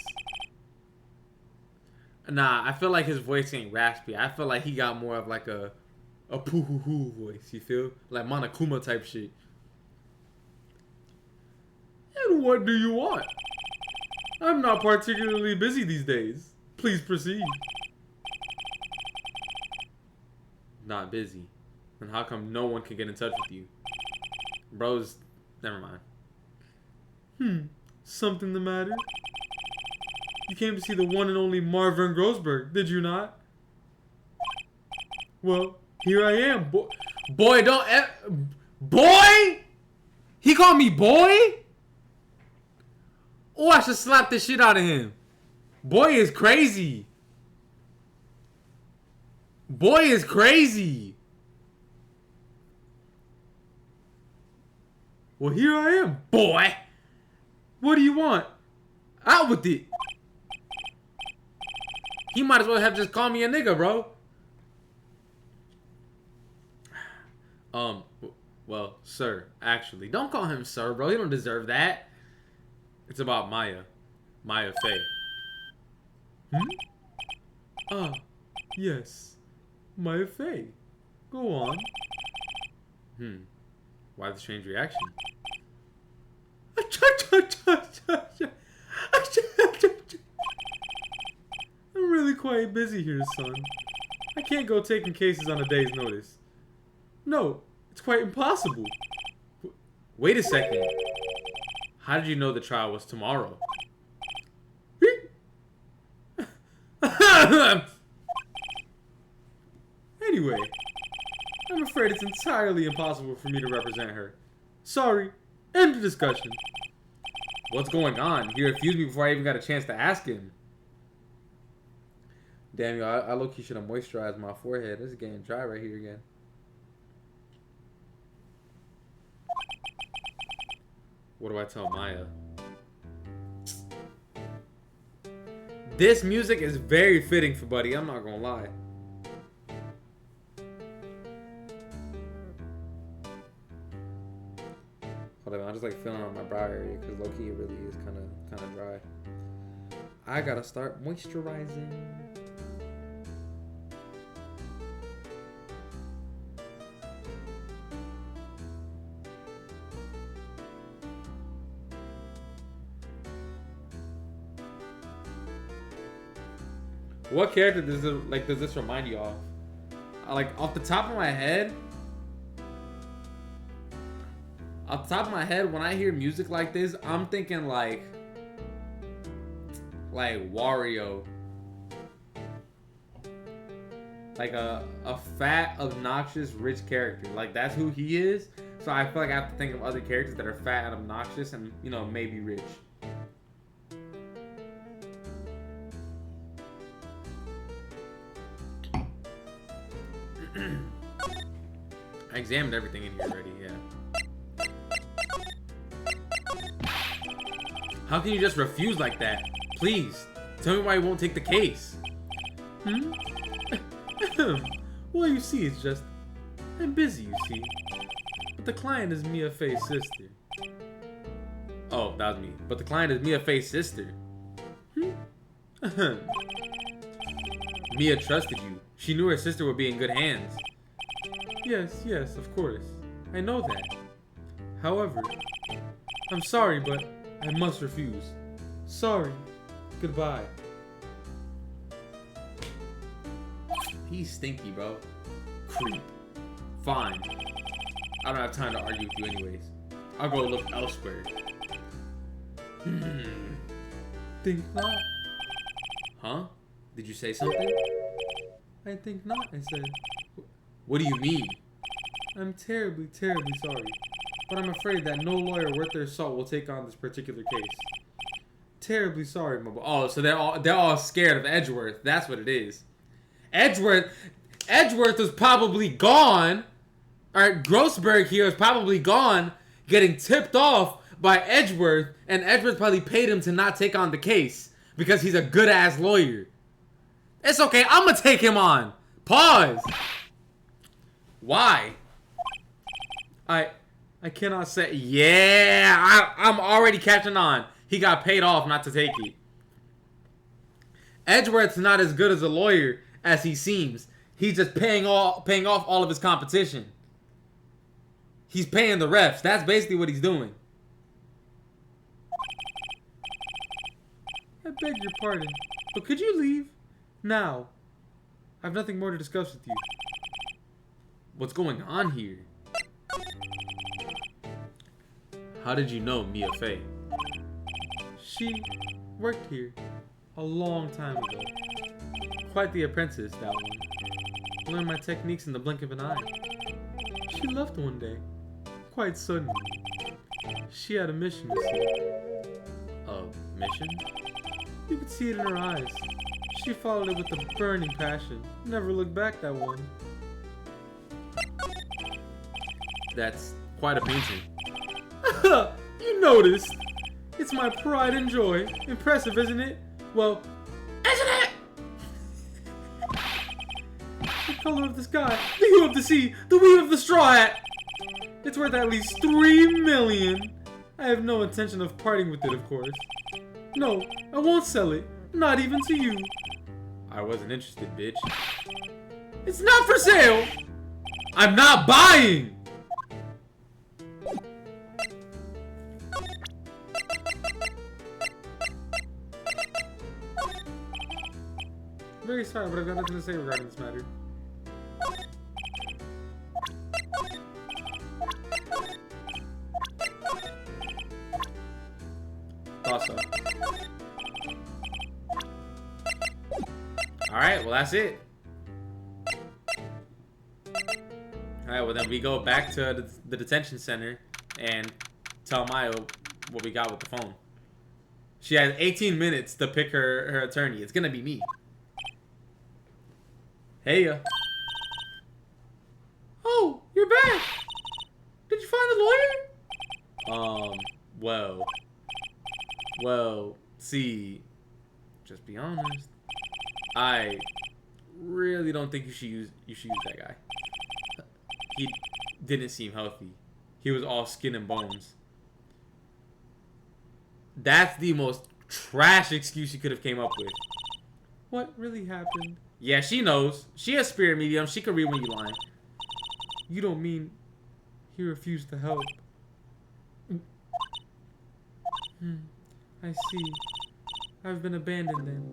Nah, I feel like his voice ain't raspy. I feel like he got more of like a poo-hoo-hoo voice, you feel? Like Monokuma type shit. And what do you want? I'm not particularly busy these days. Please proceed. Not busy. Then how come no one can get in touch with you? Bros, never mind. Something the matter? You came to see the one and only Marvin Grossberg, did you not? Well, here I am. Boy, don't... Boy? He called me boy? Oh, I should slap the shit out of him. Boy is crazy. Boy is crazy. Well, here I am, boy. What do you want? Out with it. He might as well have just called me a nigga, bro. Well, sir, actually. Don't call him sir, bro. He don't deserve that. It's about Maya. Maya Faye. Ah, yes. Maya Faye. Go on. Why the strange reaction? I'm really quite busy here, son. I can't go taking cases on a day's notice. No, it's quite impossible. Wait a second. How did you know the trial was tomorrow? Anyway, I'm afraid it's entirely impossible for me to represent her. Sorry, end of discussion. What's going on? He refused me before I even got a chance to ask him. Damn, yo, I low-key should have moisturized my forehead. This is getting dry right here again. What do I tell Maya? This music is very fitting for Buddy, I'm not gonna lie. Hold on, I'm just like feeling on my brow area because low-key it really is kind of dry. I gotta start moisturizing. What character does this remind you of? Like off the top of my head, when I hear music like this, I'm thinking like Wario, like a fat, obnoxious, rich character. Like that's who he is. So I feel like I have to think of other characters that are fat and obnoxious and maybe rich. I examined everything in here already, yeah. How can you just refuse like that? Please, tell me why you won't take the case. Well, you see, it's just... I'm busy, you see. But the client is Mia Faye's sister. Oh, that was me. But the client is Mia Faye's sister. Mia trusted you. She knew her sister would be in good hands. Yes, of course. I know that. However, I'm sorry, but I must refuse. Sorry. Goodbye. He's stinky, bro. Creep. Fine. I don't have time to argue with you anyways. I'll go look elsewhere. Think not. Huh? Did you say something? I think not, I said. What do you mean? I'm terribly sorry. But I'm afraid that no lawyer worth their salt will take on this particular case. Terribly sorry, my boy. Oh, so they're all scared of Edgeworth. That's what it is. Edgeworth was probably gone. Alright, Grossberg here is probably gone, getting tipped off by Edgeworth, and Edgeworth probably paid him to not take on the case because he's a good ass lawyer. It's okay, I'm gonna take him on. Pause. Why? I cannot say. Yeah, I'm already catching on. He got paid off not to take it. Edgeworth's not as good as a lawyer as he seems. He's just paying off all of his competition. He's paying the refs. That's basically what he's doing. I beg your pardon, but could you leave now? I have nothing more to discuss with you. What's going on here? How did you know Mia Faye? She worked here a long time ago. Quite the apprentice, that one. Learned my techniques in the blink of an eye. She left one day, quite suddenly. She had a mission, you see. A mission? You could see it in her eyes. She followed it with a burning passion. Never looked back, that one. That's quite a painting. You noticed. It's my pride and joy. Impressive, isn't it? Well, isn't it? The color of the sky, the hue of the sea, the weave of the straw hat. It's worth at least 3 million. I have no intention of parting with it, of course. No, I won't sell it. Not even to you. I wasn't interested, bitch. It's not for sale. I'm not buying. Very sorry, but I've got nothing to say regarding this matter. Awesome. Alright, well that's it. Alright, well then we go back to the detention center and tell Maya what we got with the phone. She has 18 minutes to pick her attorney. It's gonna be me. Hey ya. Oh, you're back. Did you find the lawyer? Well, see, just be honest. I really don't think you should use that guy. He didn't seem healthy. He was all skin and bones. That's the most trash excuse you could have came up with. What really happened? Yeah, she knows. She a spirit medium. She can read when you lying. You don't mean he refused to help? I see. I've been abandoned then.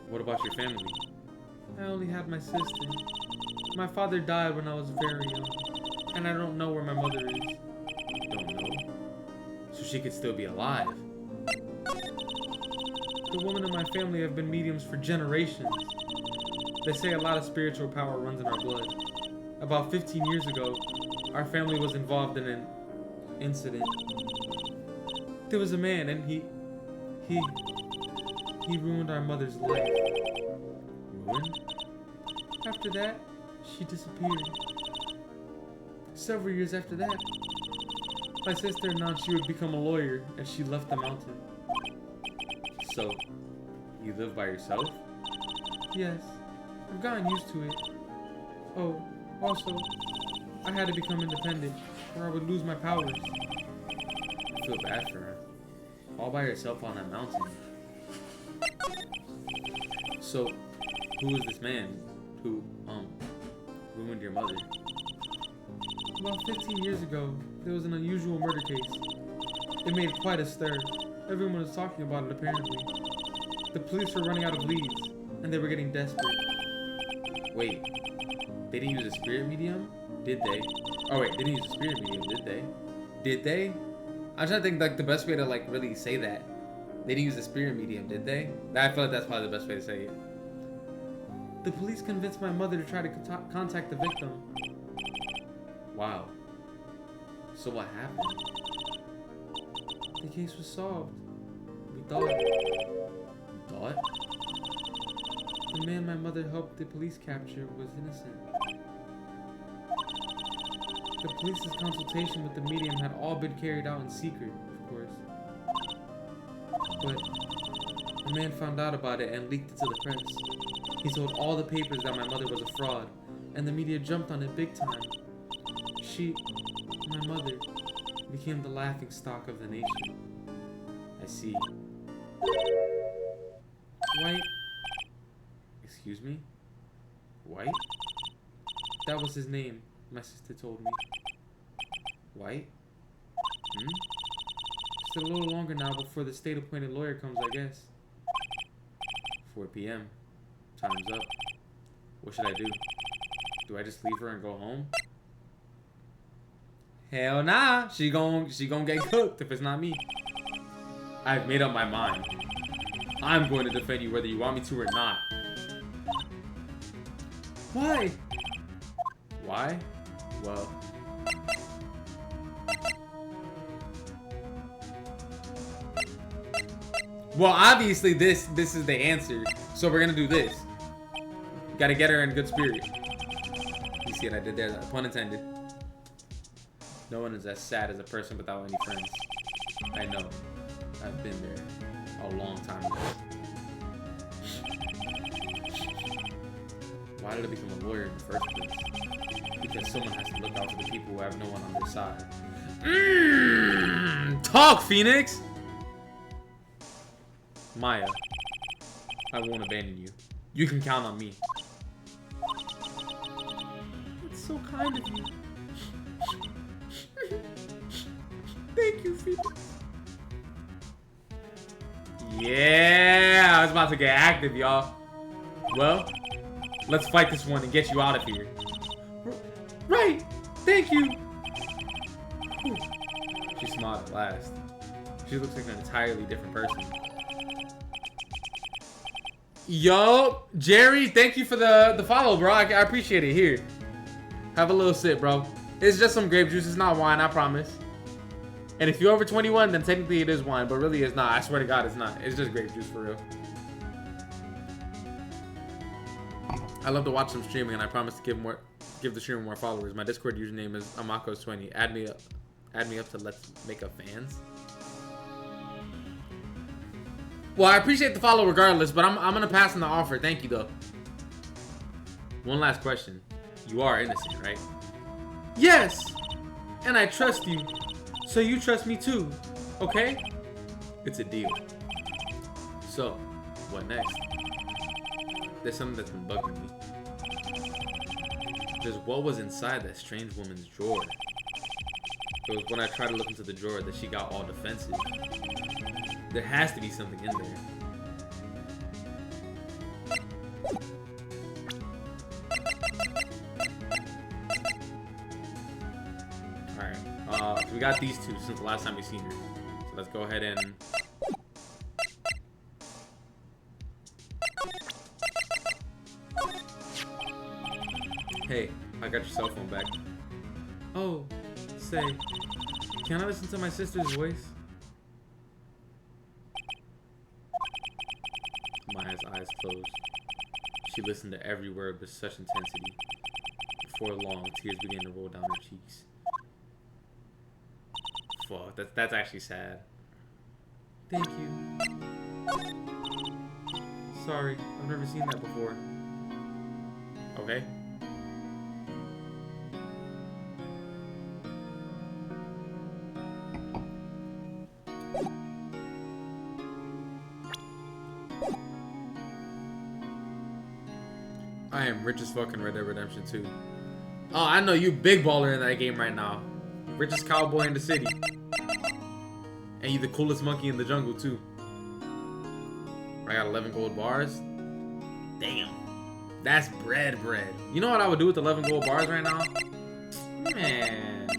What about your family? I only have my sister. My father died when I was very young, and I don't know where my mother is. Don't know? So she could still be alive. The women in my family have been mediums for generations. They say a lot of spiritual power runs in our blood. About 15 years ago, our family was involved in an incident. There was a man, and he ruined our mother's life. Ruined? After that, she disappeared. Several years after that, my sister announced she would become a lawyer, and she left the mountain. So, you live by yourself? Yes. I've gotten used to it. Oh, also, I had to become independent, or I would lose my powers. I feel bad for her. All by herself on that mountain. So, who is this man who, ruined your mother? About 15 years ago, there was an unusual murder case. It made quite a stir. Everyone was talking about it, apparently. The police were running out of leads, and they were getting desperate. Wait, they didn't use a spirit medium? Did they? Oh wait, they didn't use a spirit medium, did they? Did they? I'm trying to think like the best way to like really say that. They didn't use a spirit medium, did they? I feel like that's probably the best way to say it. The police convinced my mother to try to contact the victim. Wow. So what happened? The case was solved. We thought. Thought? The man my mother helped the police capture was innocent. The police's consultation with the medium had all been carried out in secret, of course. But a man found out about it and leaked it to the press. He told all the papers that my mother was a fraud, and the media jumped on it big time. She, my mother, became the laughingstock of the nation. I see. White. Excuse me? White? That was his name, my sister told me. White? Just a little longer now before the state-appointed lawyer comes, I guess. 4 p.m. Time's up. What should I do? Do I just leave her and go home? Hell nah. She gon' get cooked if it's not me. I've made up my mind. I'm going to defend you whether you want me to or not. Why? Why? Well. Well, obviously this is the answer. So we're gonna do this. Gotta get her in good spirit. You see what I did there? Pun intended. No one is as sad as a person without any friends. I know. I've been there a long time ago. Why did I become a lawyer in the first place? Because someone has to look out for the people who have no one on their side. Talk, Phoenix! Maya, I won't abandon you. You can count on me. That's so kind of you. Thank you, Phoenix. Yeah, I was about to get active, y'all. Well, let's fight this one and get you out of here. Right, thank you. Whew. She smiled at last. She looks like an entirely different person. Yo, Jerry, thank you for the follow, bro. I appreciate it. Here, have a little sip, bro. It's just some grape juice. It's not wine, I promise. And if you're over 21, then technically it is wine, but really it's not. I swear to God, it's not. It's just grape juice for real. I love to watch some streaming, and I promise to give the streamer more followers. My Discord username is Amakos20. Add me up to Let's Make Up Fans. Well, I appreciate the follow regardless, but I'm gonna pass on the offer. Thank you though. One last question. You are innocent, right? Yes! And I trust you. So you trust me too, okay? It's a deal. So, what next? There's something that's been bugging me. There's what was inside that strange woman's drawer. It was when I tried to look into the drawer that she got all defensive. There has to be something in there. Alright, so we got these two since the last time we seen her. So let's go ahead and... Hey, I got your cell phone back. Oh, say, can I listen to my sister's voice? Maya's eyes closed. She listened to every word with such intensity. Before long, tears began to roll down her cheeks. Fuck, that's actually sad. Thank you. Sorry, I've never seen that before. Okay. I am rich as fuck in Red Dead Redemption 2. Oh, I know you big baller in that game right now. Richest cowboy in the city. And you the coolest monkey in the jungle too. I got 11 gold bars. Damn. That's bread. You know what I would do with 11 gold bars right now? Man.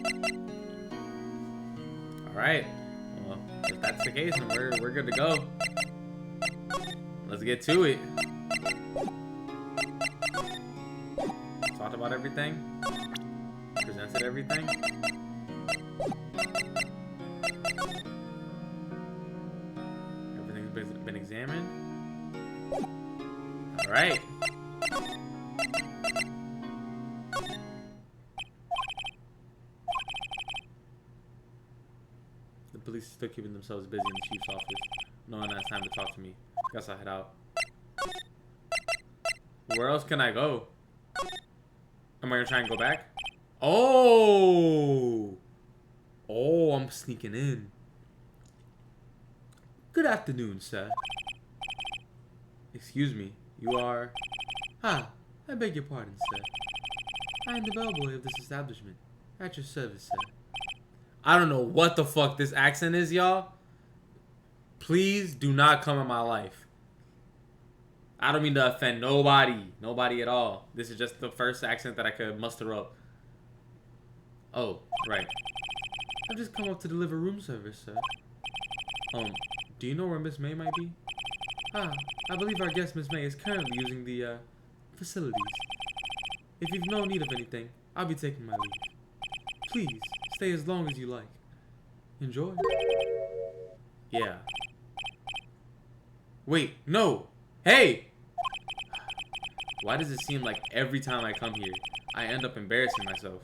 Alright. Well, if that's the case, then we're good to go. Let's get to it. Talked about everything. Presented everything. Everything's been examined. Alright. The police are still keeping themselves busy in the chief's office. No one has time to talk to me. Guess I'll head out. Where else can I go? Am I gonna try and go back? Oh! Oh, I'm sneaking in. Good afternoon, sir. Excuse me, you are... Ah, I beg your pardon, sir. I am the bellboy of this establishment. At your service, sir. I don't know what the fuck this accent is, y'all. Please do not come in my life. I don't mean to offend nobody. Nobody at all. This is just the first accent that I could muster up. Oh, right. I've just come up to deliver room service, sir. Do you know where Miss May might be? Ah, I believe our guest, Miss May, is currently using the, facilities. If you've no need of anything, I'll be taking my leave. Please, stay as long as you like. Enjoy. Yeah. Wait, no! Hey! Why does it seem like every time I come here, I end up embarrassing myself?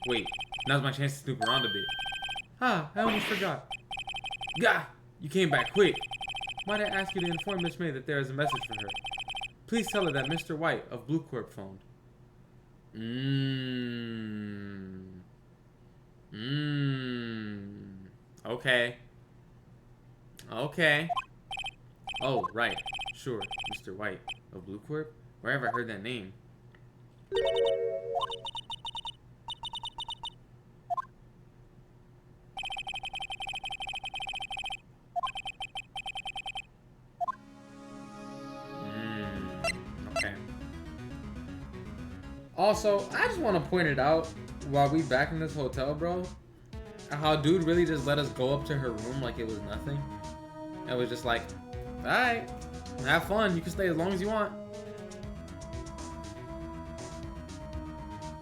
Wait, now's my chance to snoop around a bit. Ah, I almost forgot. Gah! You came back quick. Might I ask you to inform Miss May that there is a message for her? Please tell her that Mr. White of Blue Corp phoned. Okay. Okay. Oh, right. Sure. Mr. White of Blue Corp? Where have I heard that name? Okay. Also, I just want to point it out while we back in this hotel, bro. How dude really just let us go up to her room like it was nothing. It was just like, alright, have fun. You can stay as long as you want.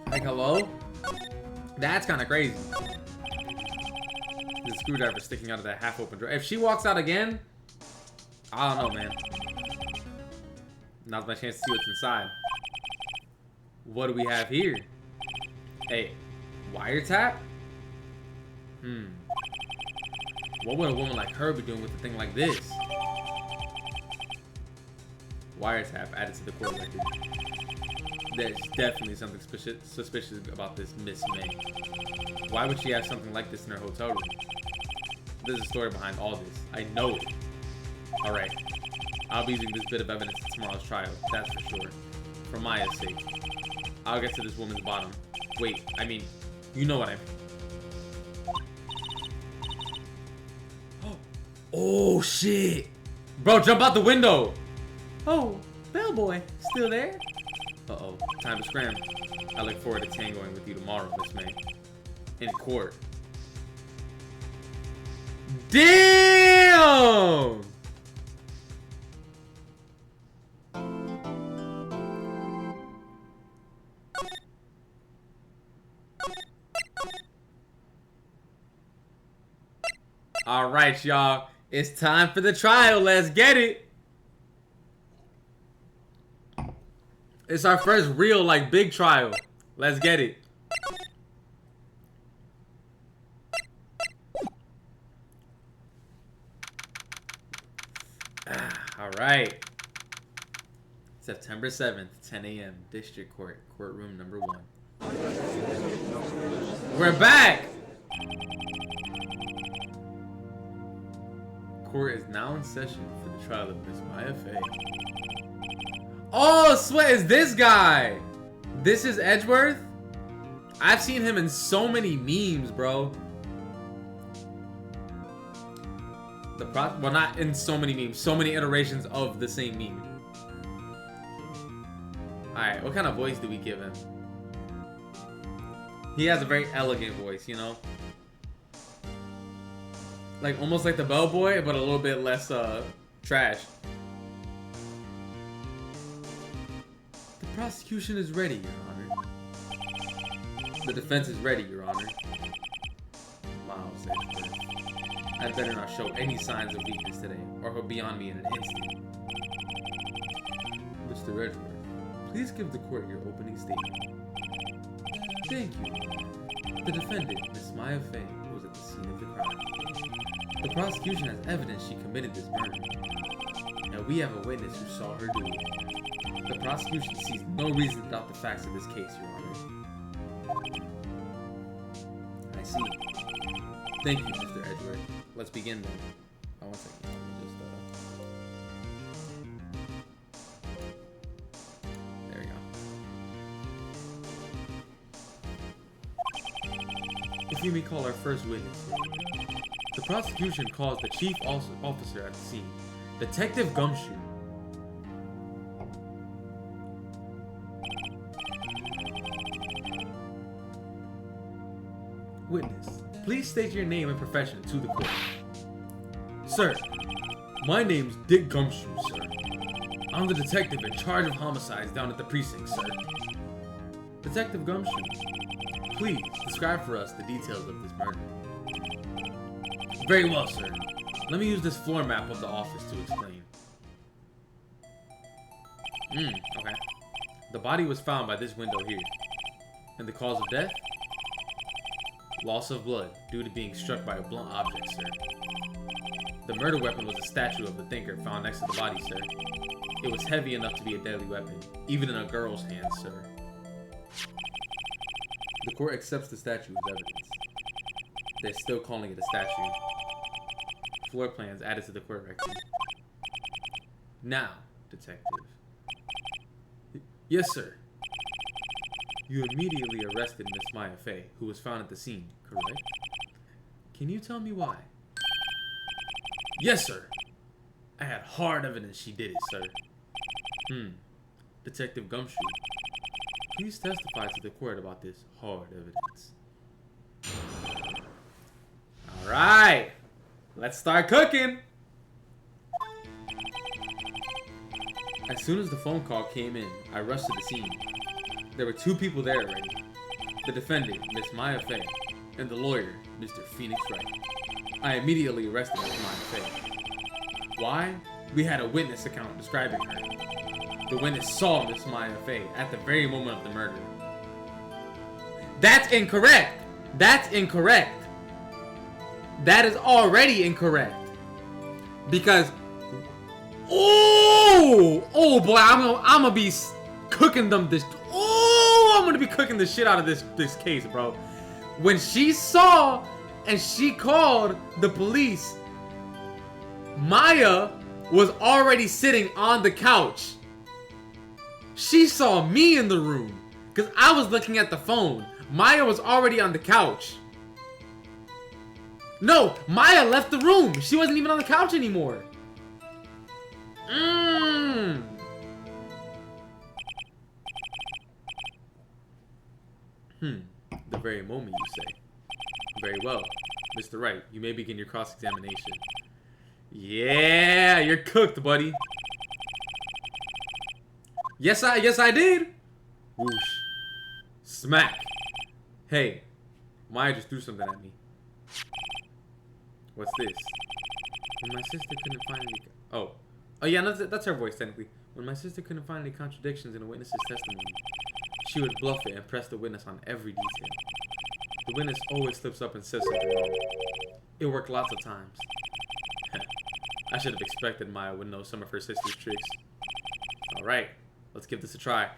Like, hello? That's kind of crazy. The screwdriver sticking out of that half-open door. If she walks out again, I don't know, man. Now's my chance to see what's inside. What do we have here? Hey, wiretap? What would a woman like her be doing with a thing like this? Wiretap added to the court record. There's definitely something suspicious about this Miss May. Why would she have something like this in her hotel room? There's a story behind all this. I know it. Alright. I'll be using this bit of evidence in tomorrow's trial. That's for sure. For Maya's sake. I'll get to this woman's bottom. Wait, I mean, you know what I mean. Oh, shit. Bro, jump out the window. Oh, bellboy. Still there? Uh-oh. Time to scram. I look forward to tangoing with you tomorrow, Miss May. In court. Damn! All right, y'all. It's time for the trial. Let's get it. It's our first real, like, big trial. Let's get it. All right. September 7th, 10 a.m. District Court, courtroom number 1. We're back. Court is now in session for the trial of Miss Maya Faye. Oh, Sweat is this guy. This is Edgeworth? I've seen him in so many memes, bro. Well, not in so many memes. So many iterations of the same meme. Alright, what kind of voice do we give him? He has a very elegant voice, you know? Like, almost like the bellboy, but a little bit less, trash. The prosecution is ready, Your Honor. The defense is ready, Your Honor. Miles Edgeworth. I better not show any signs of weakness today, or he'll be on me in an instant. Mr. Edgeworth, please give the court your opening statement. Thank you, Your Honor. The defendant, Miss Maya Fey, was at the scene of the crime. The prosecution has evidence she committed this murder, and we have a witness who saw her do it. The prosecution sees no reason to doubt the facts of this case, Your Honor. I see. Thank you, Mr. Edgeworth. Let's begin then. Oh, 1 second. There we go. If you may call our first witness. The prosecution calls the chief officer at the scene, Detective Gumshoe. Witness, please state your name and profession to the court. Sir, my name's Dick Gumshoe, sir. I'm the detective in charge of homicides down at the precinct, sir. Detective Gumshoe, please describe for us the details of this murder. Very well, sir. Let me use this floor map of the office to explain. Okay. The body was found by this window here. And the cause of death? Loss of blood, due to being struck by a blunt object, sir. The murder weapon was a statue of the thinker found next to the body, sir. It was heavy enough to be a deadly weapon, even in a girl's hands, sir. The court accepts the statue as evidence. They're still calling it a statue. Floor plans added to the court record. Now, detective. Yes, sir. You immediately arrested Miss Maya Fey, who was found at the scene, correct? Can you tell me why? Yes, sir. I had hard evidence she did it, sir. Detective Gumshoe, please testify to the court about this hard evidence. Alright. Let's start cooking. As soon as the phone call came in, I rushed to the scene. There were 2 people there already. The defendant, Miss Maya Fey, and the lawyer, Mr. Phoenix Wright. I immediately arrested Miss Maya Fey. Why? We had a witness account describing her. The witness saw Miss Maya Fey at the very moment of the murder. That's incorrect! That's incorrect! That is already incorrect. Because... Oh boy, I'm gonna be cooking them this... I'm gonna be cooking the shit out of this case, bro. When she saw and she called the police, Maya was already sitting on the couch. She saw me in the room because I was looking at the phone. Maya was already on the couch. No, Maya left the room. She wasn't even on the couch anymore. The very moment, you say. Very well. Mr. Wright, you may begin your cross-examination. Yeah, you're cooked, buddy. Yes, I did. Whoosh. Smack. Hey, Maya just threw something at me. What's this? When my sister couldn't find any... Oh yeah, that's her voice, technically. When my sister couldn't find any contradictions in a witness's testimony, she would bluff it and press the witness on every detail. The witness always slips up and says something wrong. It worked lots of times. I should have expected Maya would know some of her sister's tricks. Alright, let's give this a try.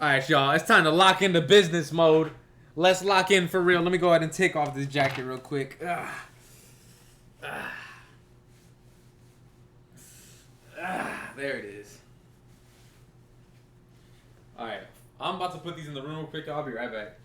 Alright, y'all, it's time to lock into business mode. Let's lock in for real. Let me go ahead and take off this jacket real quick. There it is. Alright. I'm about to put these in the room real quick. I'll be right back.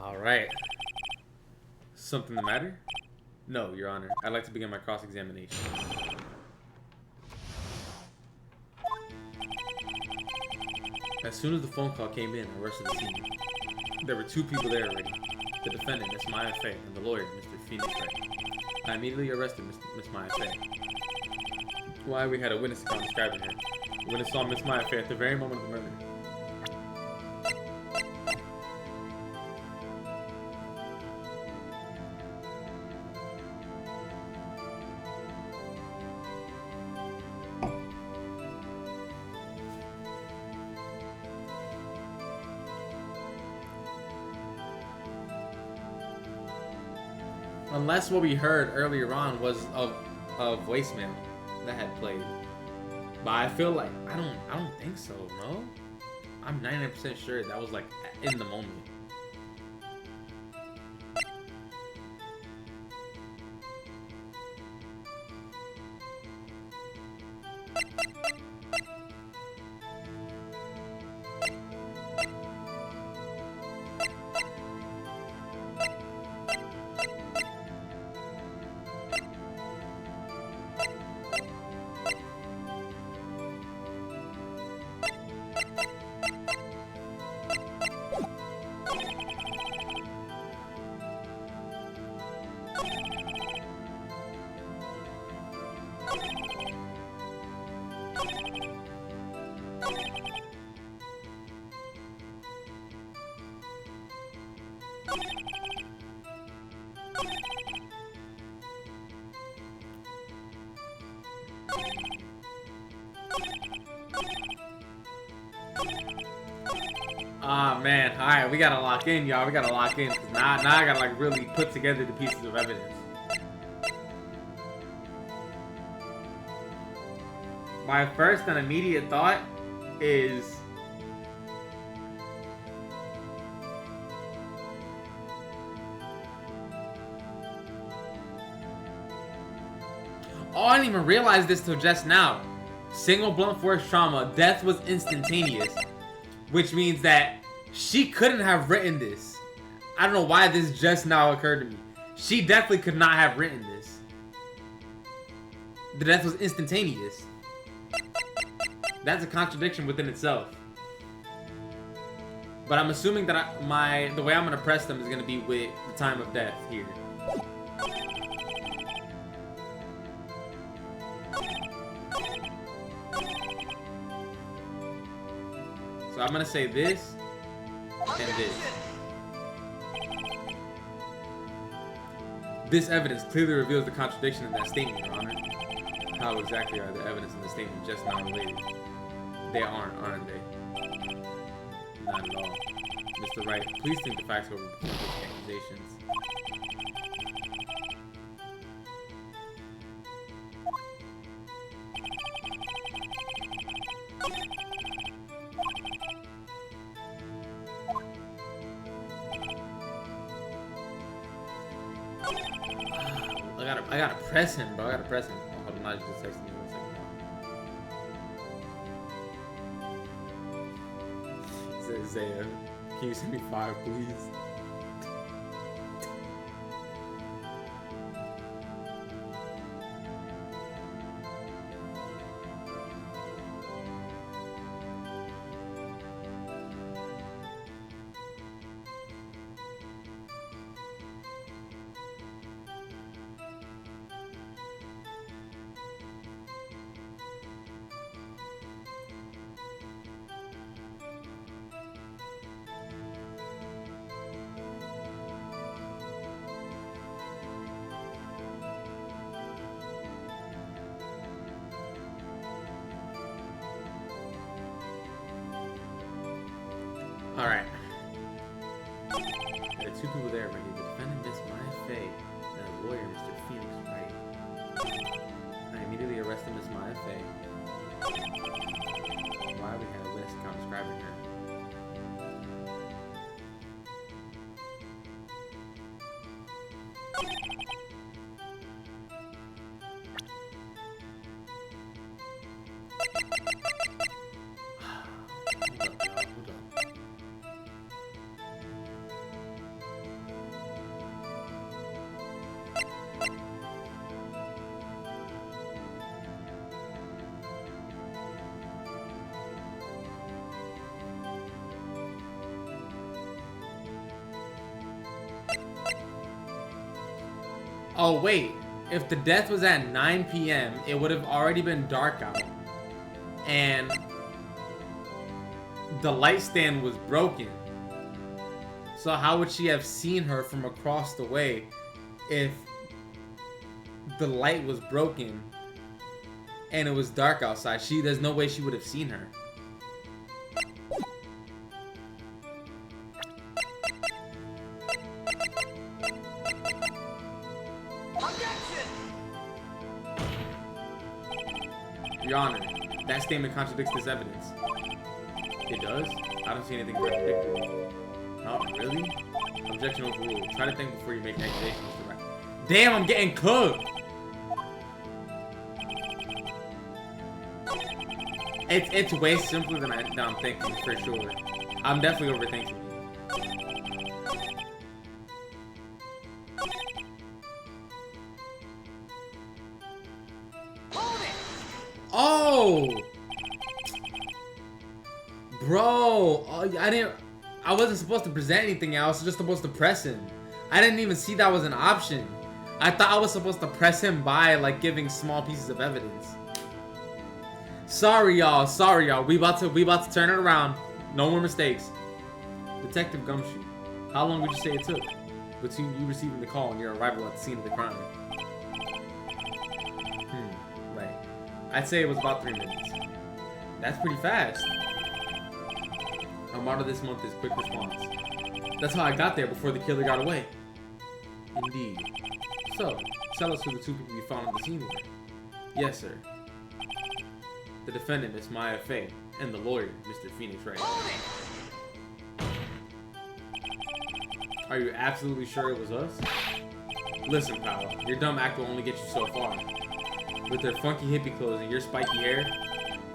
All right. Something the matter? No, Your Honor. I'd like to begin my cross-examination. As soon as the phone call came in, I rushed to the scene. There were two people there already. The defendant, Miss Maya Fay, and the lawyer, Mr. Phoenix Wright. I immediately arrested Miss Maya Fay. Why, we had a witness account describing her. The witness saw Miss Maya Fay at the very moment of the murder. Unless what we heard earlier on was a voicemail that had played. But I feel like I don't think so, no? I'm 99% sure that was like in the moment. Ah, man. Alright, we gotta lock in, y'all. We gotta lock in. Cause now I gotta like really put together the pieces of evidence. My first and immediate thought is oh, I didn't even realize this till just now. Single blunt force trauma. Death was instantaneous. Which means that she couldn't have written this. I don't know why this just now occurred to me. She definitely could not have written this. The death was instantaneous. That's a contradiction within itself. But I'm assuming that the way I'm gonna press them is gonna be with the time of death here. So I'm gonna say this and this. This evidence clearly reveals the contradiction in that statement, Your Honor. How exactly are the evidence in the statement just not related? They aren't they? Not at all. Mr. Wright, please think the facts over before making accusations. I gotta press him, bro. I gotta press him. Oh, hold on, I just texted me 1 second. Says Zaya, can you send me 5, please? Alright. There are two people there already. The defendant, Miss Maya Fey, and the lawyer, Mr. Phoenix Wright. I immediately arrested Miss Maya Fey. Why we had a list count describing her. Oh wait, if the death was at 9 p.m., it would have already been dark out. And the light stand was broken. So how would she have seen her from across the way if the light was broken and it was dark outside? There's no way she would have seen her. Your Honor, that statement contradicts this evidence. It does? I don't see anything contradictory. Oh, really? Objection overruled. Try to think before you make an accusation, Mr. Wright. Damn, I'm getting cooked! It's way simpler than I'm thinking, for sure. I'm definitely overthinking it. Oh, bro! I wasn't supposed to present anything. I was just supposed to press him. I didn't even see that was an option. I thought I was supposed to press him by like giving small pieces of evidence. Sorry, y'all. Sorry, y'all. We about to turn it around. No more mistakes. Detective Gumshoe, how long would you say it took between you receiving the call and your arrival at the scene of the crime? Right. I'd say it was about 3 minutes. That's pretty fast. Our motto this month is quick response. That's how I got there before the killer got away. Indeed. So, tell us who the two people you found on the scene were. Yes, sir. The defendant, Miss Maya Fey, and the lawyer, Mr. Phoenix Wright. Are you absolutely sure it was us? Listen, pal, your dumb act will only get you so far. With their funky hippie clothes and your spiky hair,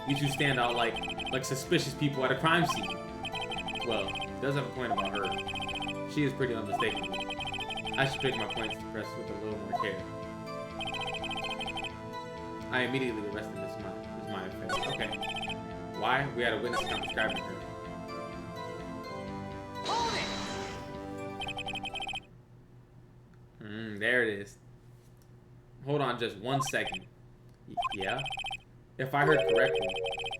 you two stand out like suspicious people at a crime scene. Well, it does have a point about her. She is pretty unmistakable. I should pick my points to press with a little more care. I immediately arrested Miss Maya Fey. Okay. Why? We had a witness count describing her. There it is. Hold on just 1 second. Yeah? If I heard correctly,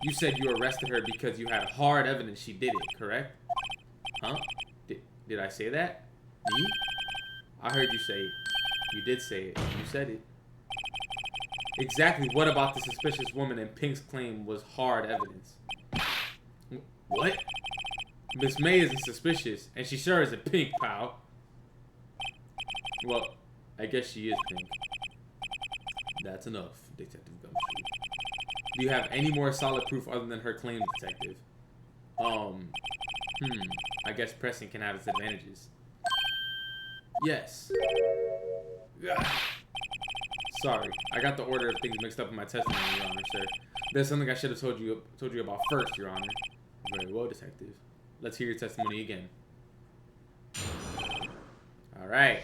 you said you arrested her because you had hard evidence she did it, correct? Huh? Did I say that? Me? I heard you say it. You did say it. You said it. Exactly what about the suspicious woman in Pink's claim was hard evidence? What? Miss May isn't suspicious, and she sure isn't Pink, pal. Well, I guess she is Pink. That's enough, Detective Gumshoe. Do you have any more solid proof other than her claim, Detective? I guess pressing can have its advantages. Yes. Sorry, I got the order of things mixed up in my testimony, Your Honor, sir. There's something I should have told you about first, Your Honor. Very well, Detective. Let's hear your testimony again. All right.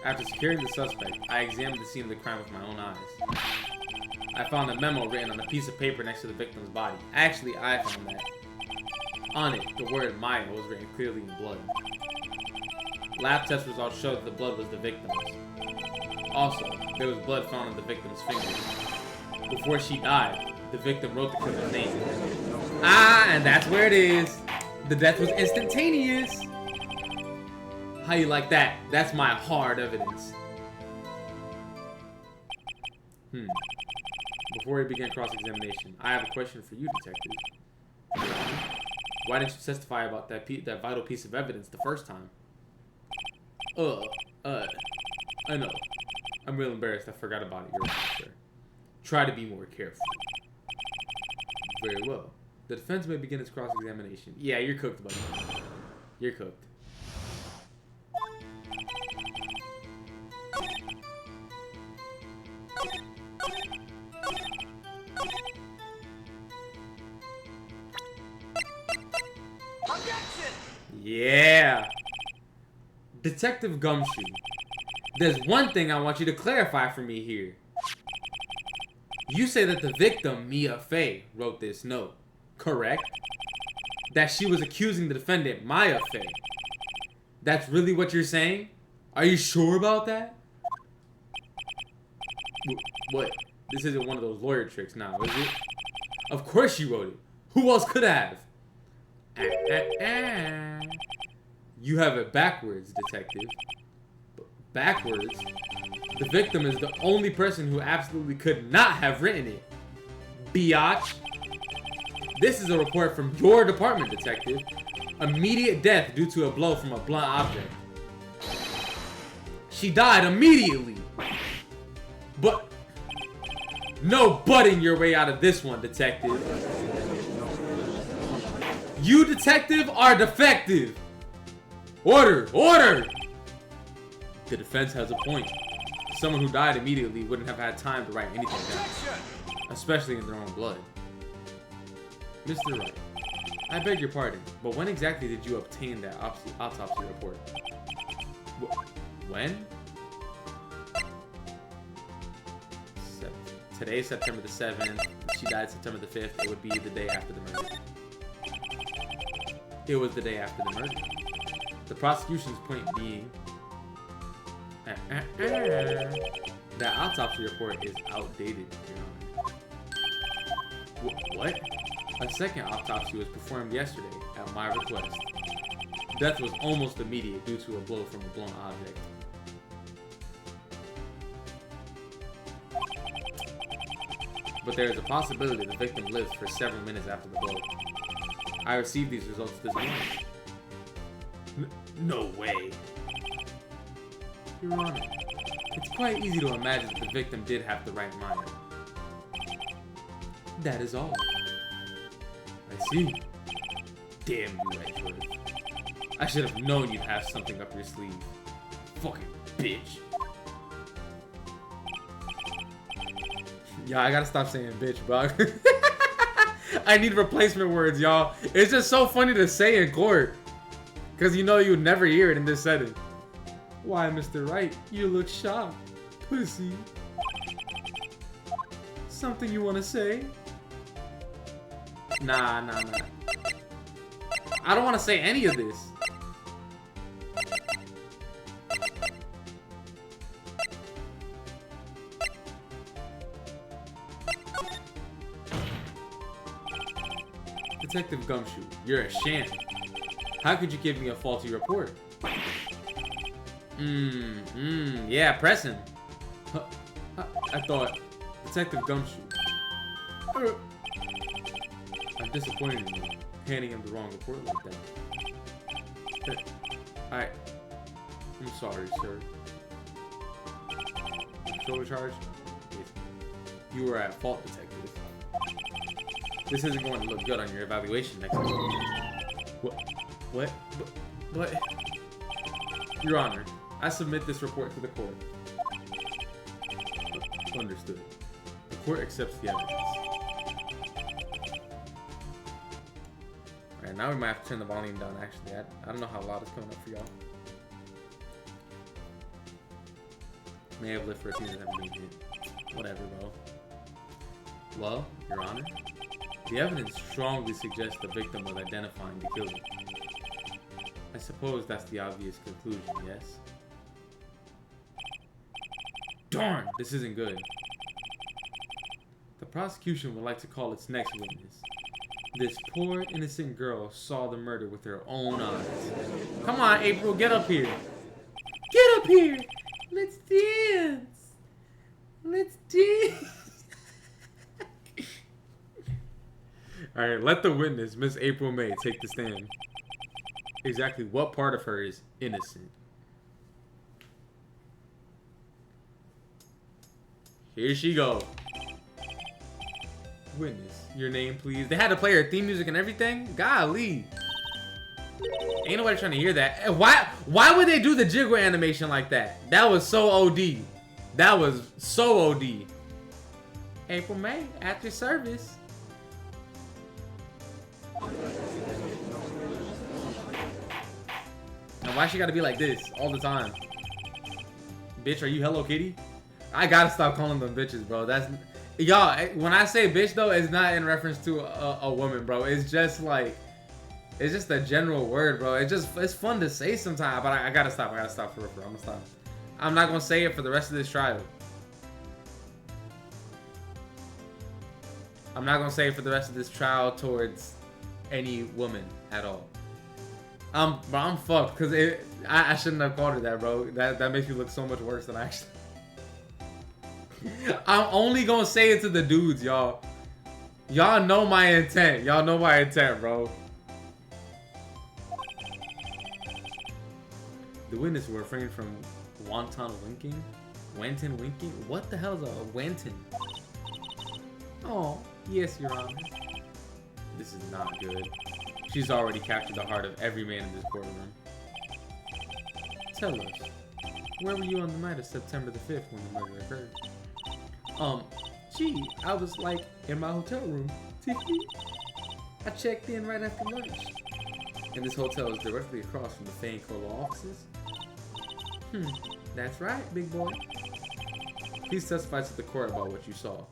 After securing the suspect, I examined the scene of the crime with my own eyes. I found a memo written on a piece of paper next to the victim's body. Actually, I found that. On it, the word Maya was written clearly in blood. Lab test results showed that the blood was the victim's. Also, there was blood found on the victim's fingers. Before she died, the victim wrote the killer's name. And that's where it is. The death was instantaneous. How you like that? That's my hard evidence. Before we begin cross-examination, I have a question for you, Detective. Why didn't you testify about that vital piece of evidence the first time? I know. I'm real embarrassed. I forgot about it. You're right, sir. Try to be more careful. Very well. The defense may begin its cross-examination. Yeah, you're cooked, buddy. You're cooked. Yeah. Detective Gumshoe. There's one thing I want you to clarify for me here. You say that the victim, Mia Fey, wrote this note, correct? That she was accusing the defendant, Maya Fey. That's really what you're saying? Are you sure about that? What? This isn't one of those lawyer tricks now, is it? Of course she wrote it. Who else could have? You have it backwards, detective. Backwards? The victim is the only person who absolutely could not have written it. Biatch. This is a report from your department, detective. Immediate death due to a blow from a blunt object. She died immediately. But no butting your way out of this one, detective. You, detective, are defective. Order! Order! The defense has a point. Someone who died immediately wouldn't have had time to write anything down, especially in their own blood. Mr. Wright, I beg your pardon, but when exactly did you obtain that autopsy report? When? Today's September the 7th. She died September the 5th. It would be the day after the murder. It was the day after the murder. The prosecution's point being that autopsy report is outdated, Your Honor. What? A second autopsy was performed yesterday at my request. Death was almost immediate due to a blow from a blown object. But there is a possibility the victim lived for several minutes after the blow. I received these results this morning. No way. Your Honor, it's quite easy to imagine that the victim did have the right mind. That is all. I see. Damn you, Wrightworth. I should have known you'd have something up your sleeve. Fucking bitch. Yeah, I gotta stop saying bitch, bro. I need replacement words, y'all. It's just so funny to say in court. Because you know you would never hear it in this setting. Why, Mr. Wright, you look shocked. Pussy. Something you want to say? Nah. I don't want to say any of this. Detective Gumshoe, you're a sham. How could you give me a faulty report? Yeah, press him. I thought, Detective Gumshoe. I'm disappointed in you, handing him the wrong report like that. I'm sorry, sir. Shoulder charge? You were at fault, detective. This isn't going to look good on your evaluation next week. What? Your Honor, I submit this report to the court. Understood. The court accepts the evidence. Alright, now we might have to turn the volume down, actually. I don't know how loud it's coming up for y'all. May have lived for a few minutes after being hit. Whatever, bro. Well, Your Honor, the evidence strongly suggests the victim was identifying the killer. I suppose that's the obvious conclusion, yes? Darn, this isn't good. The prosecution would like to call its next witness. This poor, innocent girl saw the murder with her own eyes. Come on, April, get up here. Get up here! Let's dance! Let's dance! All right, let the witness, Miss April May, take the stand. Exactly what part of her is innocent? Here she go. Witness, your name, please. They had to play her theme music and everything. Golly. Ain't nobody trying to hear that. Why would they do the jiggle animation like that? That was so OD. That was so OD. April May, at your service. Now why she gotta be like this all the time? Bitch, are you Hello Kitty? I gotta stop calling them bitches, bro. That's y'all. When I say bitch though, it's not in reference to a woman, bro. It's just like, it's just a general word, bro. It's fun to say sometimes, but I gotta stop. I gotta stop for real. I'm gonna stop. I'm not gonna say it for the rest of this trial. I'm not gonna say it for the rest of this trial towards any woman at all. But I'm fucked because I shouldn't have called her that, bro. That makes me look so much worse than I actually. I'm only gonna say it to the dudes, y'all. Y'all know my intent. Y'all know my intent, bro. The witness will refrain from wanton winking. Wanton winking? What the hell is a wanton? Oh, yes, Your Honor. This is not good. She's already captured the heart of every man in this courtroom. Tell us, where were you on the night of September the 5th when the murder occurred? Gee, I was like in my hotel room. I checked in right after lunch. And this hotel is directly across from the Fane Cola offices? That's right, big boy. Please testify to the court about what you saw.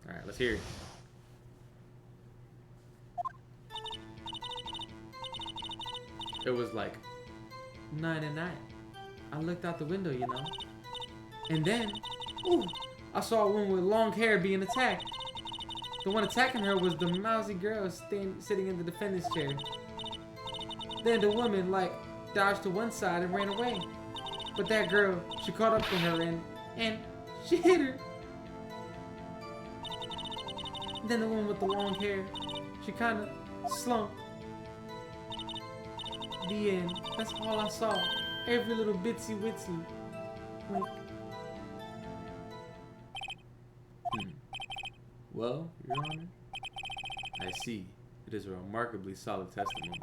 Alright, let's hear it. It was like 9 at night. I looked out the window, you know. And then, ooh, I saw a woman with long hair being attacked. The one attacking her was the mousy girl sitting in the defendant's chair. Then the woman, like, dodged to one side and ran away. But that girl, she caught up to her and she hit her. Then the woman with the long hair, she kind of slumped. The end. That's all I saw. Every little bitsy witsy. Wink. Well, Your Honor, I see. It is a remarkably solid testimony.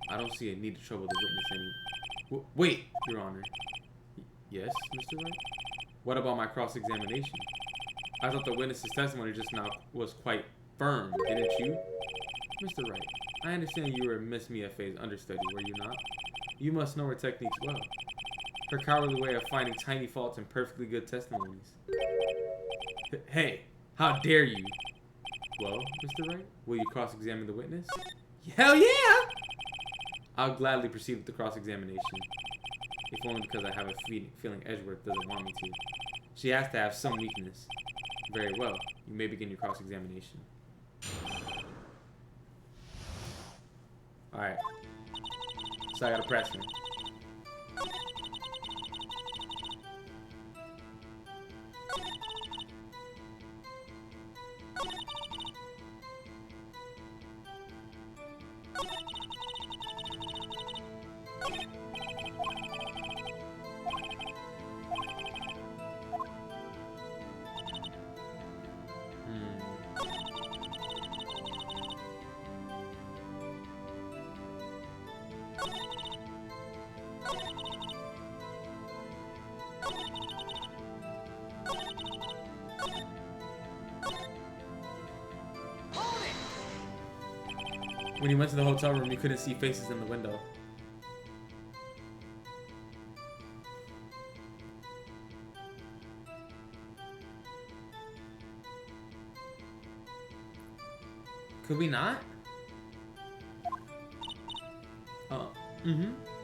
I don't see a need to trouble the witness any. Wait, Your Honor. Yes, Mr. Wright? What about my cross-examination? I thought the witness's testimony just now was quite firm, didn't you? Mr. Wright, I understand you were Miss Mia Fey's understudy, were you not? You must know her techniques well. Her cowardly way of finding tiny faults in perfectly good testimonies. Hey, how dare you? Well, Mr. Wright, will you cross-examine the witness? Hell yeah! I'll gladly proceed with the cross-examination. If only because I have a feeling Edgeworth doesn't want me to. She has to have some weakness. Very well. You may begin your cross-examination. Alright. So I gotta press him. When he went to the hotel room, he couldn't see faces in the window. Could we not?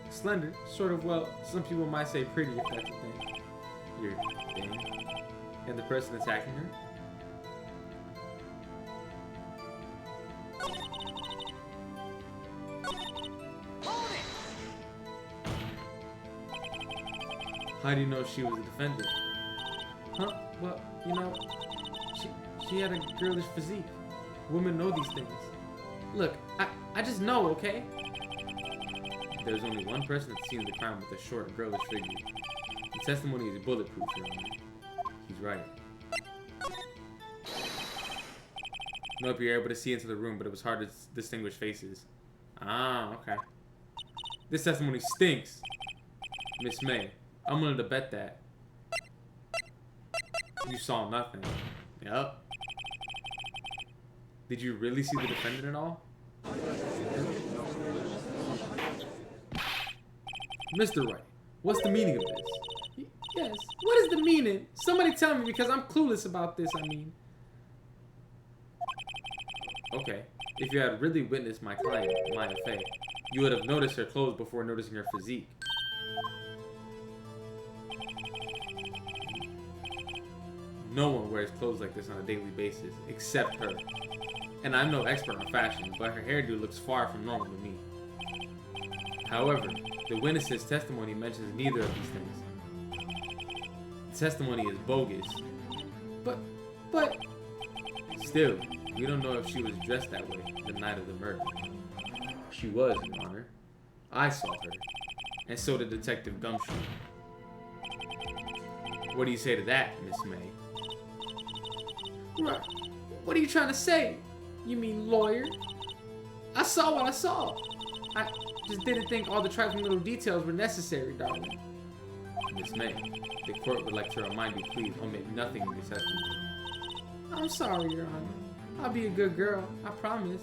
Slender. Sort of, well, some people might say pretty if that's a thing. Your thing. And the person attacking her? How do you know she was a defendant? Huh? Well, you know, she had a girlish physique. Women know these things. Look, I just know, okay? There's only one person that's seen the crime with a short, girlish figure. The testimony is bulletproof, Your Honor. He's right. Nope, you're able to see into the room, but it was hard to distinguish faces. Ah, okay. This testimony stinks, Miss May. I'm willing to bet that. You saw nothing. Yep. Did you really see the defendant at all? Mr. Wright, what's the meaning of this? Yes, what is the meaning? Somebody tell me, because I'm clueless about this, I mean. Okay, if you had really witnessed my client, Maya Fey, you would have noticed her clothes before noticing her physique. No one wears clothes like this on a daily basis, except her. And I'm no expert on fashion, but her hairdo looks far from normal to me. However, the witness's testimony mentions neither of these things. The testimony is bogus. But... Still, we don't know if she was dressed that way the night of the murder. She was, Your Honor. I saw her. And so did Detective Gumshoe. What do you say to that, Miss May? Right. What are you trying to say? You mean lawyer? I saw what I saw. I just didn't think all the trifling little details were necessary, darling. Miss May, the court would like to remind you, please omit nothing in your testimony. I'm sorry, Your Honor. I'll be a good girl. I promise.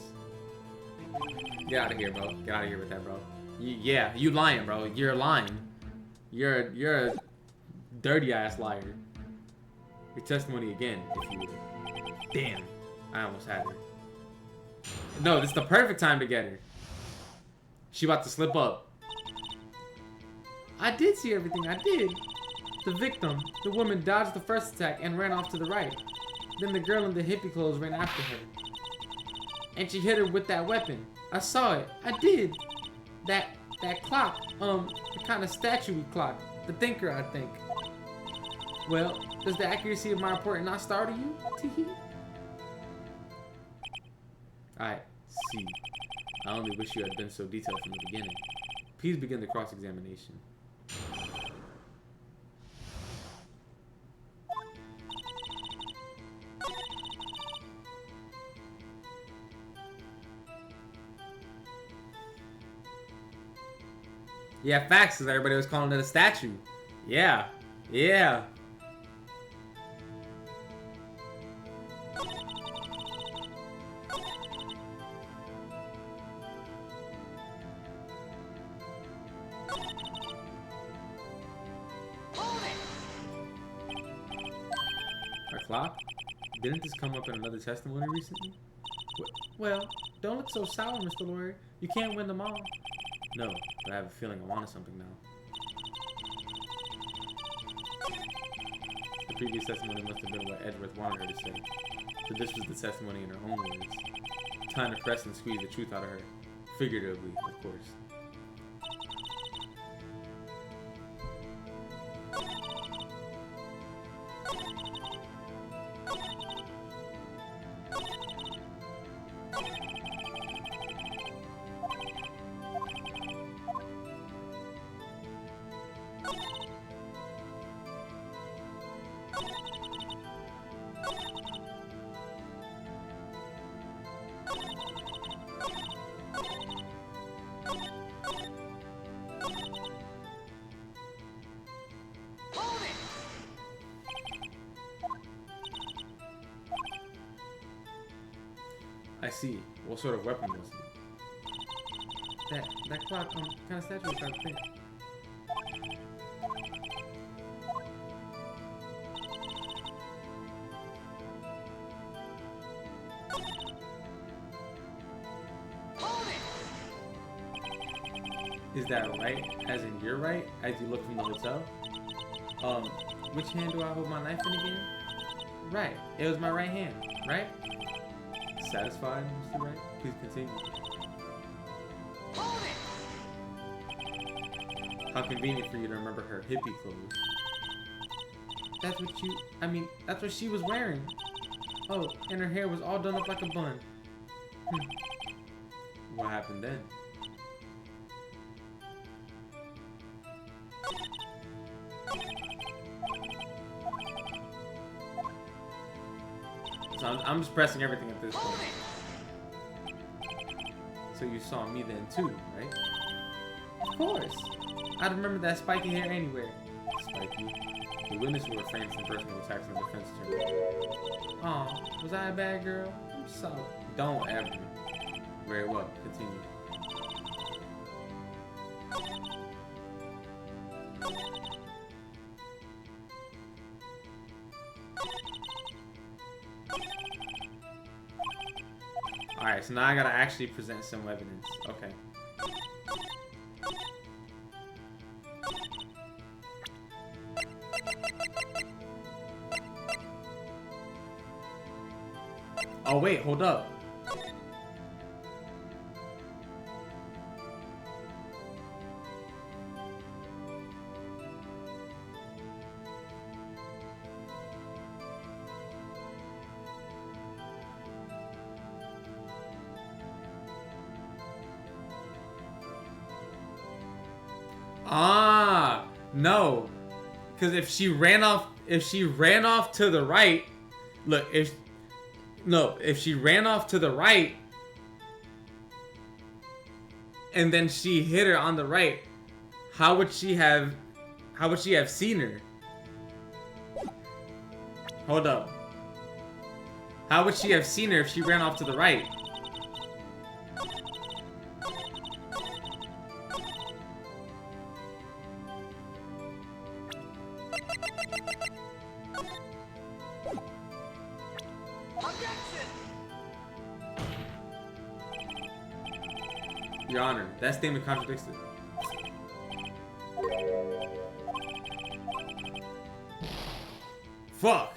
Get out of here, bro. Get out of here with that, bro. Yeah, you lying, bro. You're lying. You're a dirty-ass liar. Your testimony again, if you would. Damn. I almost had her. No, this is the perfect time to get her. She about to slip up. I did see everything. I did. The victim, the woman, dodged the first attack and ran off to the right. Then the girl in the hippie clothes ran after her. And she hit her with that weapon. I saw it. I did. That clock, the kind of statue clock. The thinker, I think. Well, does the accuracy of my report not startle you? Teehee. I see. I only wish you had been so detailed from the beginning. Please begin the cross-examination. Yeah, facts, because everybody was calling it a statue. Yeah. Yeah. Our clock? Didn't this come up in another testimony recently? Well, don't look so sour, Mr. Lawyer. You can't win them all. No, but I have a feeling I wanted something now. The previous testimony must have been what Edgeworth wanted her to say. So this was the testimony in her own words. Time to press and squeeze the truth out of her. Figuratively, of course. I see. What sort of weapon was it? That clock, kind of statue was that thing. Is that right? As in you're right? As you look from the hotel? Which hand do I hold my knife in again? Right. It was my right hand, right? Satisfied, Mr. Wright? Please continue. How convenient for you to remember her hippie clothes. That's what she was wearing. Oh, and her hair was all done up like a bun. What happened then? So I'm just pressing everything at this point. So you saw me then too, right? Of course. I'd remember that spiky hair anywhere. Spiky. The witness will refrain from personal attacks and defense attorney. Aw, was I a bad girl? I'm sorry. Don't ever. Very well. Continue. Alright, so now I gotta actually present some evidence. Okay. Oh wait, hold up. Ah, no. Because if she ran off to the right, look, if she ran off to the right and then she hit her on the right, how would she have seen her? Hold up. How would she have seen her if she ran off to the right? Your Honor, that statement contradicts it. Fuck!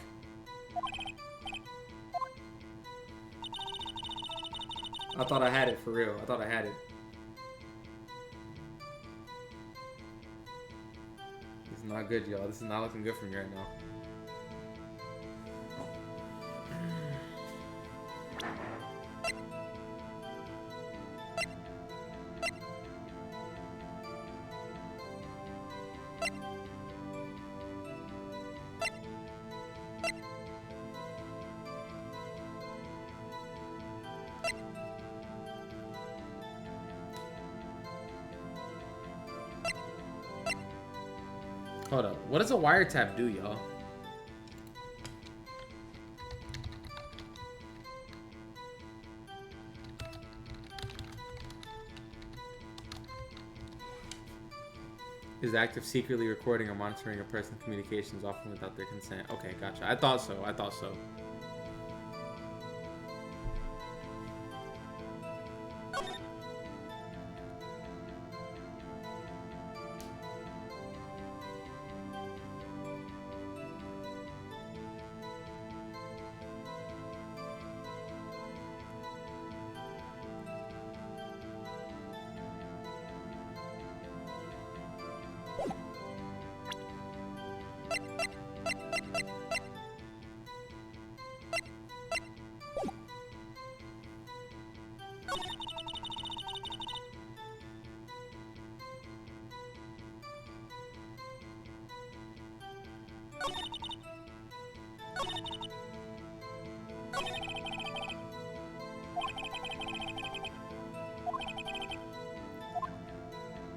I thought I had it for real. I thought I had it. This is not good, y'all. This is not looking good for me right now. Hold up. What does a wiretap do, y'all? Is active secretly recording or monitoring a person's communications, often without their consent. Okay, gotcha. I thought so. I thought so.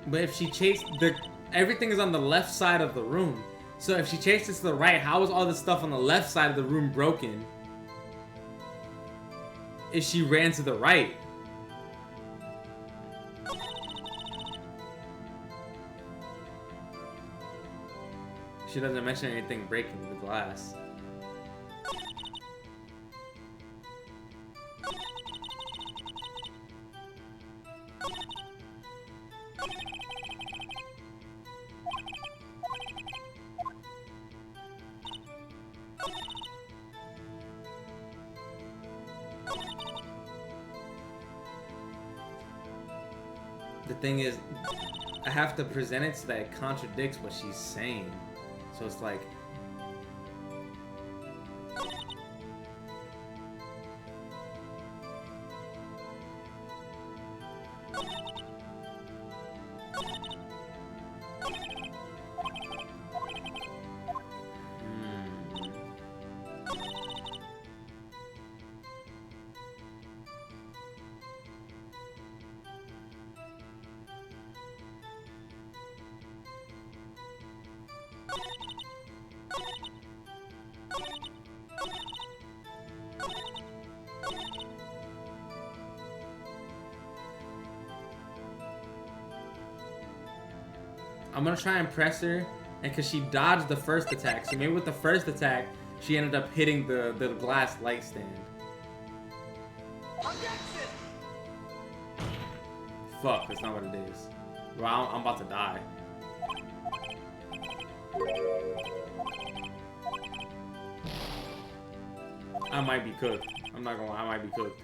But if she chased everything is on the left side of the room. So if she chased us to the right, how is all the stuff on the left side of the room broken? If she ran to the right. She doesn't mention anything breaking the glass. The thing is, I have to present it so that it contradicts what she's saying. So it's like... I'm gonna try and press her, and cause she dodged the first attack, so maybe with the first attack, she ended up hitting the glass light stand. Fuck, that's not what it is. Well, I'm about to die. I might be cooked. I'm not gonna lie, I might be cooked.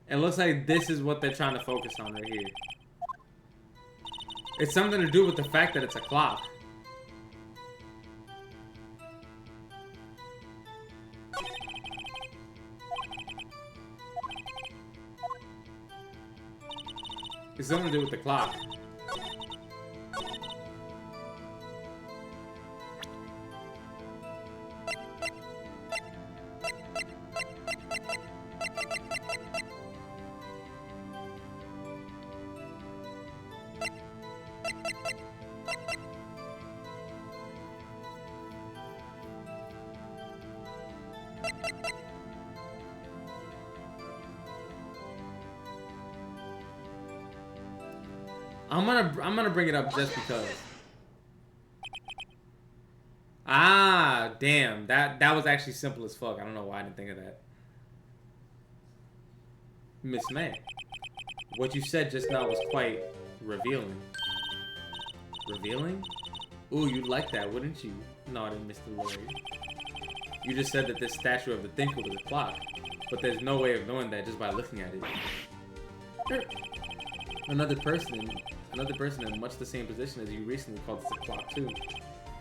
It looks like this is what they're trying to focus on right here. It's something to do with the fact that it's a clock. It's something to do with the clock. I'm gonna bring it up just because. Ah, damn. That was actually simple as fuck. I don't know why I didn't think of that. Miss May, what you said just now was quite revealing. Revealing? Ooh, you'd like that, wouldn't you? Naughty Mr. Lawyer. You just said that this statue of the Thinkful is a clock, but there's no way of knowing that just by looking at it. Another person in much the same position as you recently called this a clock too,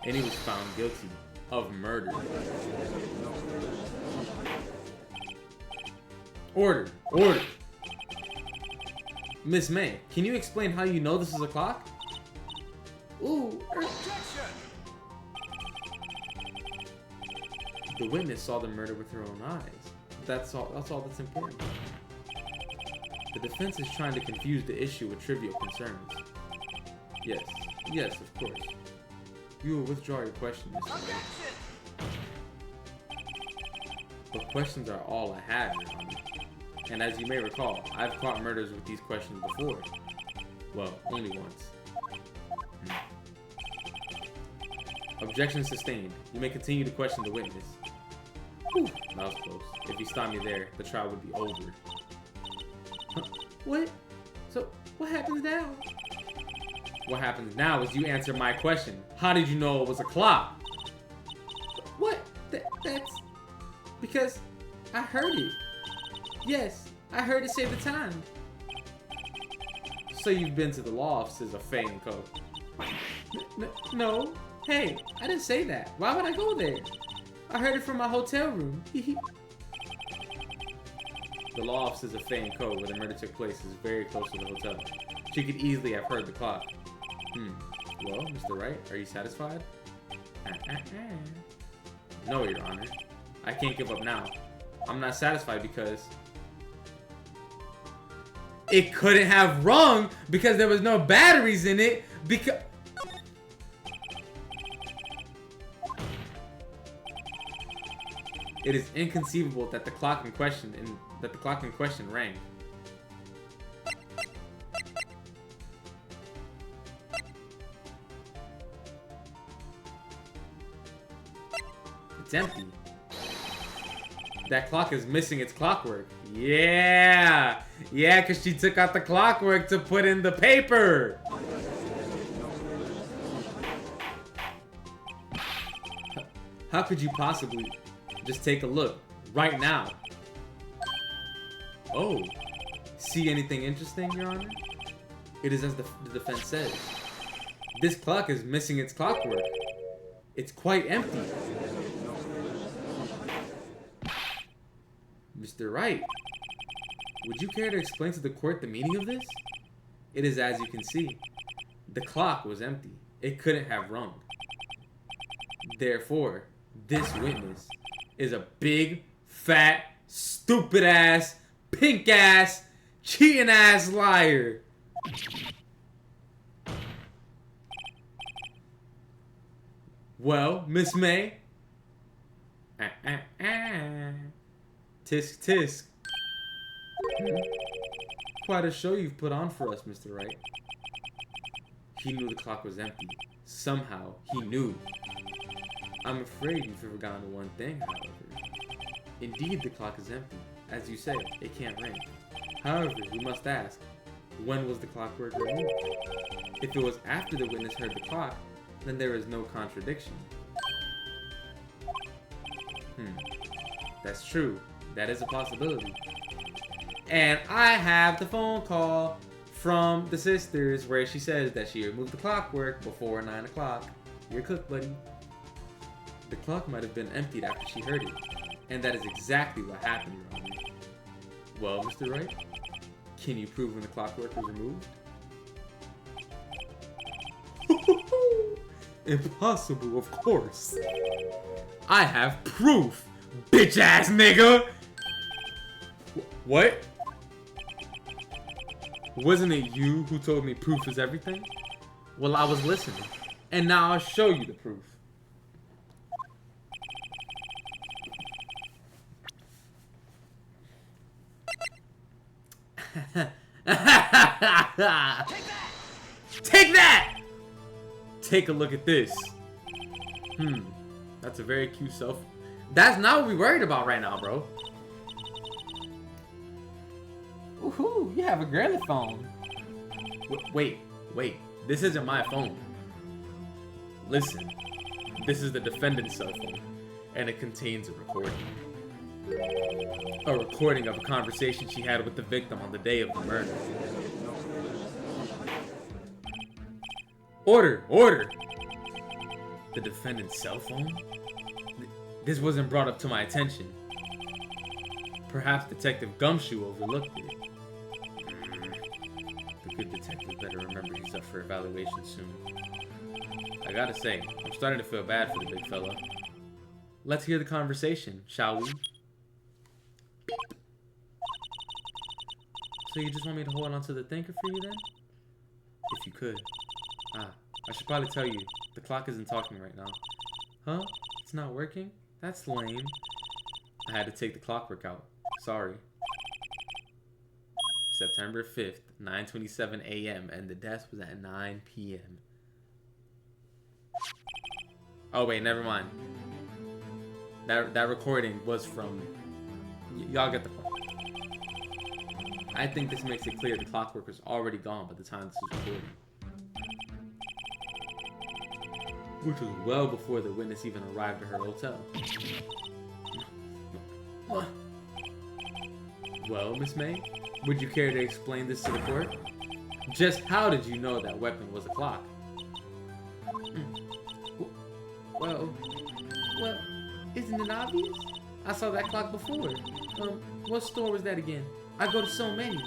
and he was found guilty of murder. Order! Order! Miss May, can you explain how you know this is a clock? Ooh. The witness saw the murder with her own eyes. That's all that's important. The defense is trying to confuse the issue with trivial concerns. Yes, of course. You will withdraw your question, Mr. Wright. But questions are all I have, Your Honor. And as you may recall, I've caught murders with these questions before. Well, only once. Objection sustained. You may continue to question the witness. Whew, that was close. If you stop me there, the trial would be over. Huh? What? So, what happens now? What happens now is you answer my question. How did you know it was a clock? What? That's... Because I heard it. Yes, I heard it say the time. So you've been to the law offices of Faye & Co. No. Hey, I didn't say that. Why would I go there? I heard it from my hotel room. The law offices of Faye & Co. where the murder took place is very close to the hotel. She could easily have heard the clock. Well, Mr. Wright, are you satisfied? No, Your Honor. I can't give up now. I'm not satisfied because... It couldn't have rung because there was no batteries in it because... It is inconceivable that the clock in question rang. It's empty. That clock is missing its clockwork. Yeah, because she took out the clockwork to put in the paper. How could you possibly? Just take a look, right now. Oh, see anything interesting, Your Honor? It is as the defense says. This clock is missing its clockwork. It's quite empty. Mr. Wright, would you care to explain to the court the meaning of this? It is as you can see. The clock was empty. It couldn't have rung. Therefore, this witness is a big, fat, stupid-ass, pink-ass, cheating-ass liar. Well, Miss May? Tisk tisk. Quite a show you've put on for us, Mr. Wright. He knew the clock was empty. Somehow, he knew. I'm afraid you've forgotten one thing, however. Indeed, the clock is empty. As you say, it can't ring. However, we must ask, when was the clockwork removed? If it was after the witness heard the clock, then there is no contradiction. That's true. That is a possibility. And I have the phone call from the sisters where she says that she removed the clockwork before 9 o'clock. You're cooked, buddy. The clock might have been emptied after she heard it. And that is exactly what happened, Your Honor. Well, Mr. Wright, can you prove when the clockwork was removed? Impossible, of course. I have proof, bitch-ass nigga! What? Wasn't it you who told me proof is everything? Well, I was listening. And now I'll show you the proof. Take that! Take a look at this. That's a very cute self. That's not what we're worried about right now, bro. Woohoo, you have a girly phone. Wait. This isn't my phone. Listen, this is the defendant's cell phone, and it contains a recording. A recording of a conversation she had with the victim on the day of the murder. Order! The defendant's cell phone? This wasn't brought up to my attention. Perhaps Detective Gumshoe overlooked it. The good detective better remember he's up for evaluation soon. I gotta say, I'm starting to feel bad for the big fella. Let's hear the conversation, shall we? So you just want me to hold on to the thinker for you then? If you could. I should probably tell you, the clock isn't talking right now. Huh? It's not working? That's lame. I had to take the clockwork out. Sorry. September 5th, 9:27 a.m. and the death was at 9 p.m. Oh wait, never mind. That recording was from... Y'all get the point. I think this makes it clear the clockwork was already gone by the time this was recorded. Which was well before the witness even arrived at her hotel. Well, Miss May, would you care to explain this to the court? Just how did you know that weapon was a clock? Well, isn't it obvious? I saw that clock before. What store was that again? I go to so many.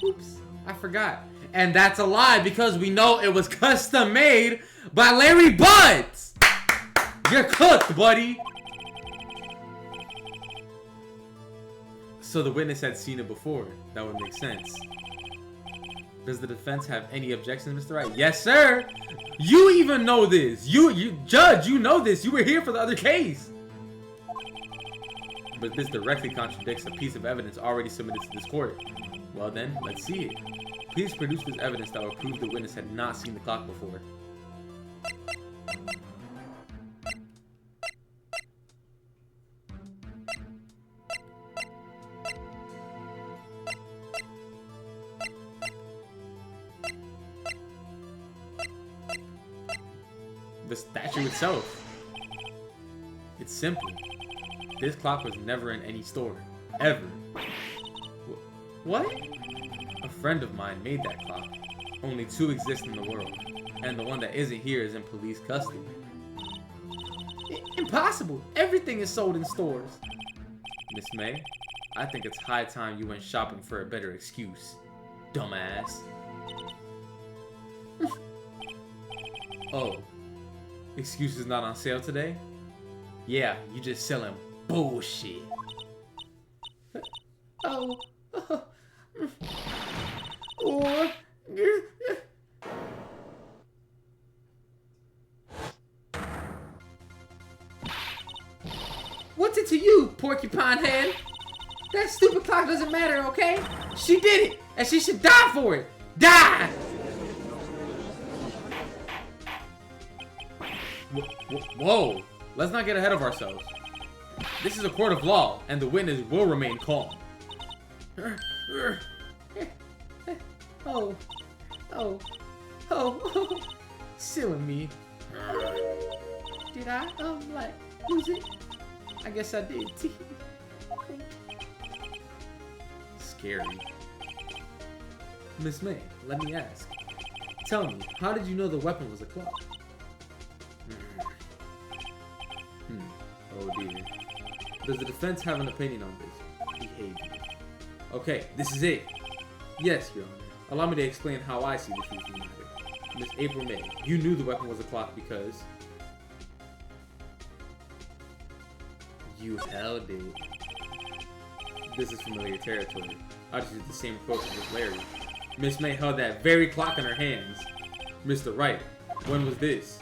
Oops, I forgot. And that's a lie because we know it was custom made by Larry Buds. You're cooked, buddy. So the witness had seen it before. That would make sense. Does the defense have any objections, Mr. Wright? Yes, sir. You even know this. You judge, you know this. You were here for the other case. But this directly contradicts a piece of evidence already submitted to this court. Well then, let's see it. Please produce this evidence that will prove the witness had not seen the clock before. The statue itself. It's simple. This clock was never in any store. Ever. What? A friend of mine made that clock. Only 2 exist in the world, and the one that isn't here is in police custody. Impossible! Everything is sold in stores. Miss May, I think it's high time you went shopping for a better excuse. Dumbass. Oh. Excuses not on sale today? Yeah, you just selling bullshit. Oh. Or... What's it to you, porcupine head? That stupid clock doesn't matter, okay? She did it, and she should die for it. Die! Whoa, let's not get ahead of ourselves. This is a court of law, and the witness will remain calm. Oh, silly me. Did I, lose it? I guess I did. Scary. Miss May, let me ask. Tell me, how did you know the weapon was a clock? Oh dear. Does the defense have an opinion on this behavior? Okay, this is it. Yes, Your Honor. Allow me to explain how I see the truth of the matter. Miss April May, you knew the weapon was a clock because... you held it. This is familiar territory. I just did the same approach with Larry. Miss May held that very clock in her hands. Mr. Wright, when was this?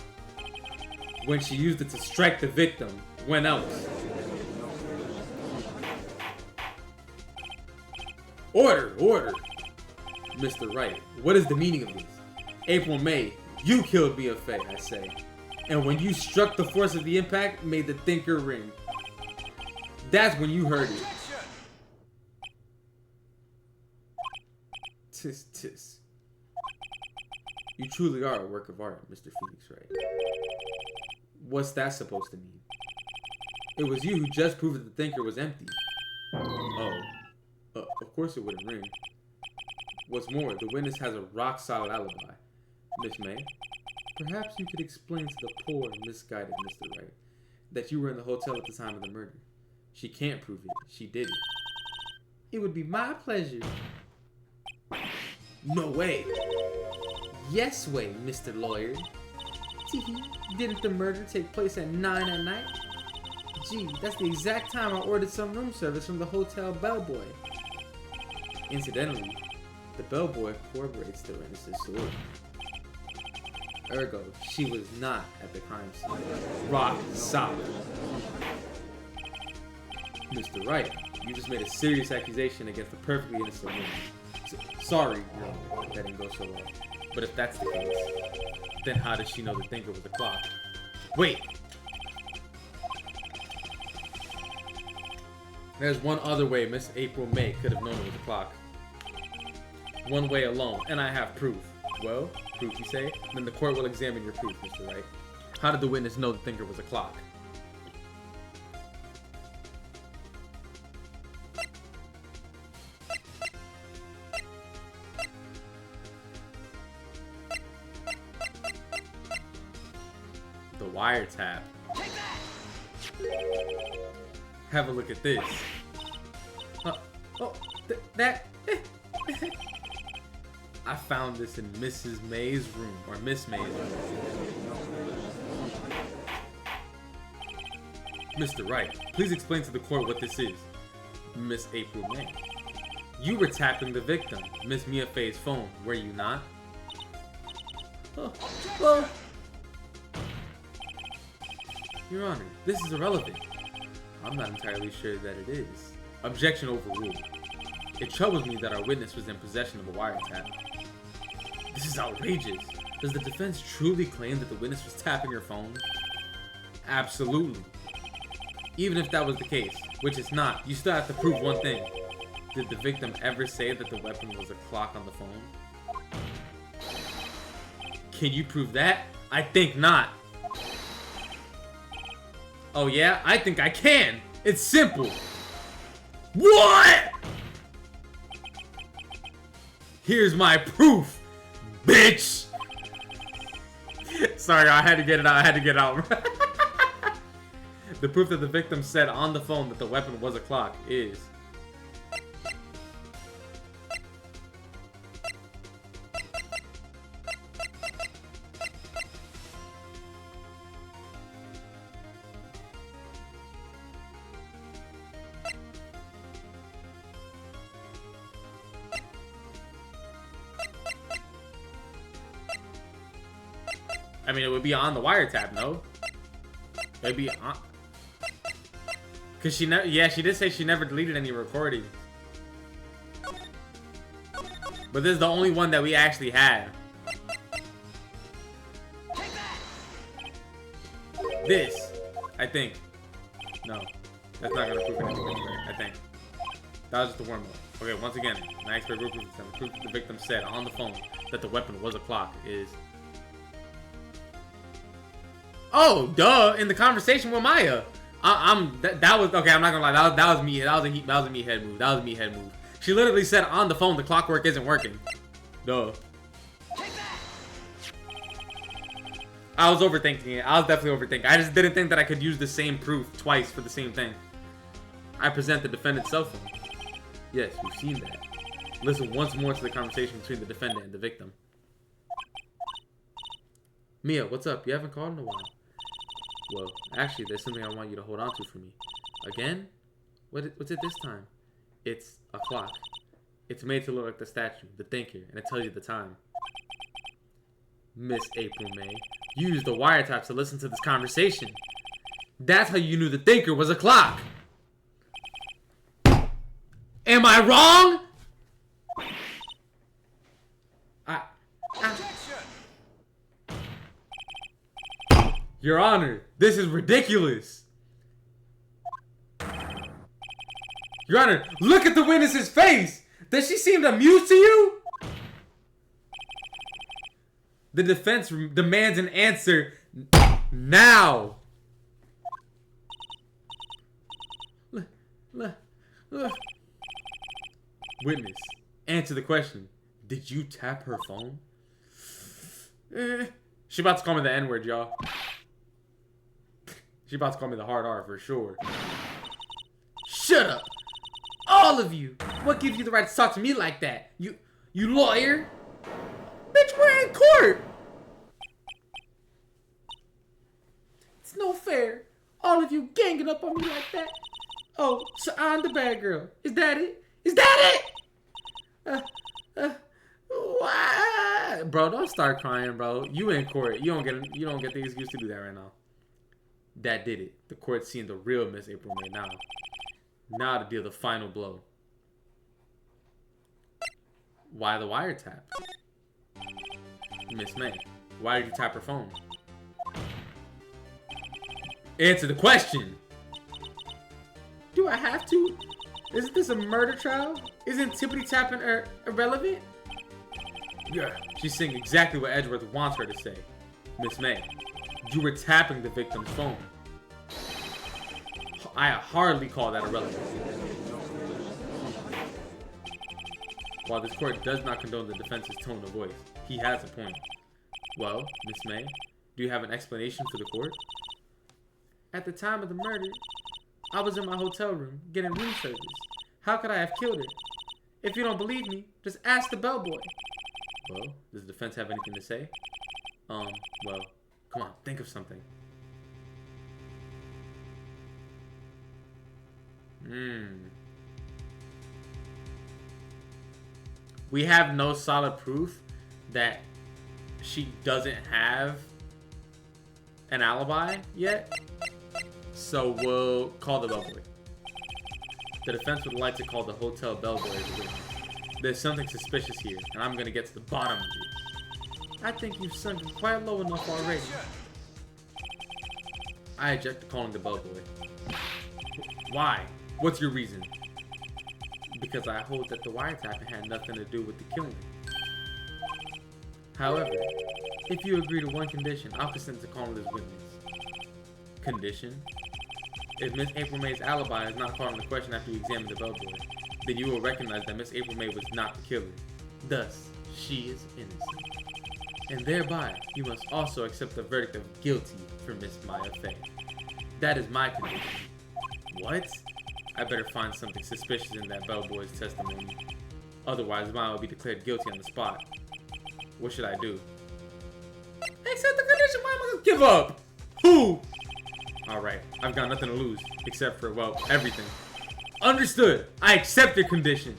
When she used it to strike the victim. When else? Order! Order! Mr. Wright, what is the meaning of this? April May, you killed ZayFK, I say. And when you struck, the force of the impact made the thinker ring. That's when you heard it. Tis, tis. You truly are a work of art, Mr. Phoenix Wright. What's that supposed to mean? It was you who just proved that the thinker was empty. Oh. Of course it wouldn't ring. What's more, the witness has a rock-solid alibi. Miss May, perhaps you could explain to the poor, misguided Mr. Wright that you were in the hotel at the time of the murder. She can't prove it. She did it. It would be my pleasure. No way. Yes way, Mr. Lawyer. Didn't the murder take place at 9 at night? Gee, that's the exact time I ordered some room service from the hotel bellboy. Incidentally, the bellboy corroborates the witness's story. Ergo, she was not at the crime scene. Rock solid. Mr. Wright, you just made a serious accusation against a perfectly innocent woman. Sorry, that didn't go so well. But if that's the case, then how does she know the thinker was a clock? Wait! There's one other way Miss April May could have known it was a clock. One way alone, and I have proof. Well, proof you say? Then the court will examine your proof, Mr. Wright. How did the witness know the thinker was a clock? The wiretap. Have a look at this. I found this in Mrs. May's room, or Miss May's room. Mr. Wright, please explain to the court what this is. Miss April May. You were tapping the victim, Miss Mia Faye's phone, were you not? Well... Your Honor, this is irrelevant. I'm not entirely sure that it is. Objection overruled. It troubles me that our witness was in possession of a wiretap. This is outrageous. Does the defense truly claim that the witness was tapping her phone? Absolutely. Even if that was the case, which it's not, you still have to prove one thing. Did the victim ever say that the weapon was a clock on the phone? Can you prove that? I think not. Oh yeah? I think I can! It's simple! What?! Here's my proof! Bitch! Sorry, I had to get it out. I had to get it out. The proof that the victim said on the phone that the weapon was a clock is... I mean, it would be on the wiretap, no? It'd be on... Cause she never... Yeah, she did say she never deleted any recordings. But this is the only one that we actually had. This, I think. No, that's not gonna prove anything, right? I think. That was just the warm-up. Okay, once again, my expert proof the victim said on the phone that the weapon was a clock is... Oh, duh! In the conversation with Maya, that was okay. I'm not gonna lie. That was me. That was a me head move. That was a me head move. She literally said on the phone the clockwork isn't working. Duh. I was overthinking it. I was definitely overthinking. I just didn't think that I could use the same proof twice for the same thing. I present the defendant's cell phone. Yes, we've seen that. Listen once more to the conversation between the defendant and the victim. Mia, what's up? You haven't called in a while. Well, actually, there's something I want you to hold on to for me. Again? What's it this time? It's a clock. It's made to look like the statue, the thinker, and it tells you the time. Miss April May, you used the wiretap to listen to this conversation. That's how you knew the thinker was a clock. Am I wrong? Your Honor, this is ridiculous. Your Honor, look at the witness's face. Does she seem amused to you? The defense demands an answer now. Witness, answer the question. Did you tap her phone? She about to call me the N-word, y'all. She about to call me the hard R for sure. Shut up! All of you! What gives you the right to talk to me like that? You lawyer? Bitch, we're in court! It's no fair. All of you ganging up on me like that. Oh, so I'm the bad girl. Is that it? Is that it? What? Bro, don't start crying, bro. You in court. You don't get the excuse to do that right now. That did it. The court's seeing the real Miss April May now. Now to deal the final blow. Why the wiretap? Miss May, why did you tap her phone? Answer the question! Do I have to? Isn't this a murder trial? Isn't tippity tapping irrelevant? Yeah, she's saying exactly what Edgeworth wants her to say. Miss May, you were tapping the victim's phone. I hardly call that irrelevant. While this court does not condone the defense's tone of voice, he has a point. Well, Miss May, do you have an explanation for the court? At the time of the murder, I was in my hotel room getting room service. How could I have killed her? If you don't believe me, just ask the bellboy. Well, does the defense have anything to say? Well, come on, think of something. We have no solid proof that she doesn't have an alibi yet, so we'll call the bellboy. The defense would like to call the hotel bellboy as a witness. There's something suspicious here, and I'm gonna get to the bottom of it. I think you've sunk it quite low enough already. I object to calling the bellboy. Why? What's your reason? Because I hold that the wiretapping had nothing to do with the killing. However, if you agree to one condition, I'll consent to calling this witness. Condition? If Miss April May's alibi is not called into question after you examine the bellboy, then you will recognize that Miss April May was not the killer. Thus, she is innocent. And thereby, you must also accept the verdict of guilty for Miss Maya Fey. That is my condition. What? I better find something suspicious in that bellboy's testimony. Otherwise, Maya will be declared guilty on the spot. What should I do? Accept the condition, why am I gonna give up? Who? Alright, I've got nothing to lose. Except for, well, everything. Understood! I accept your condition!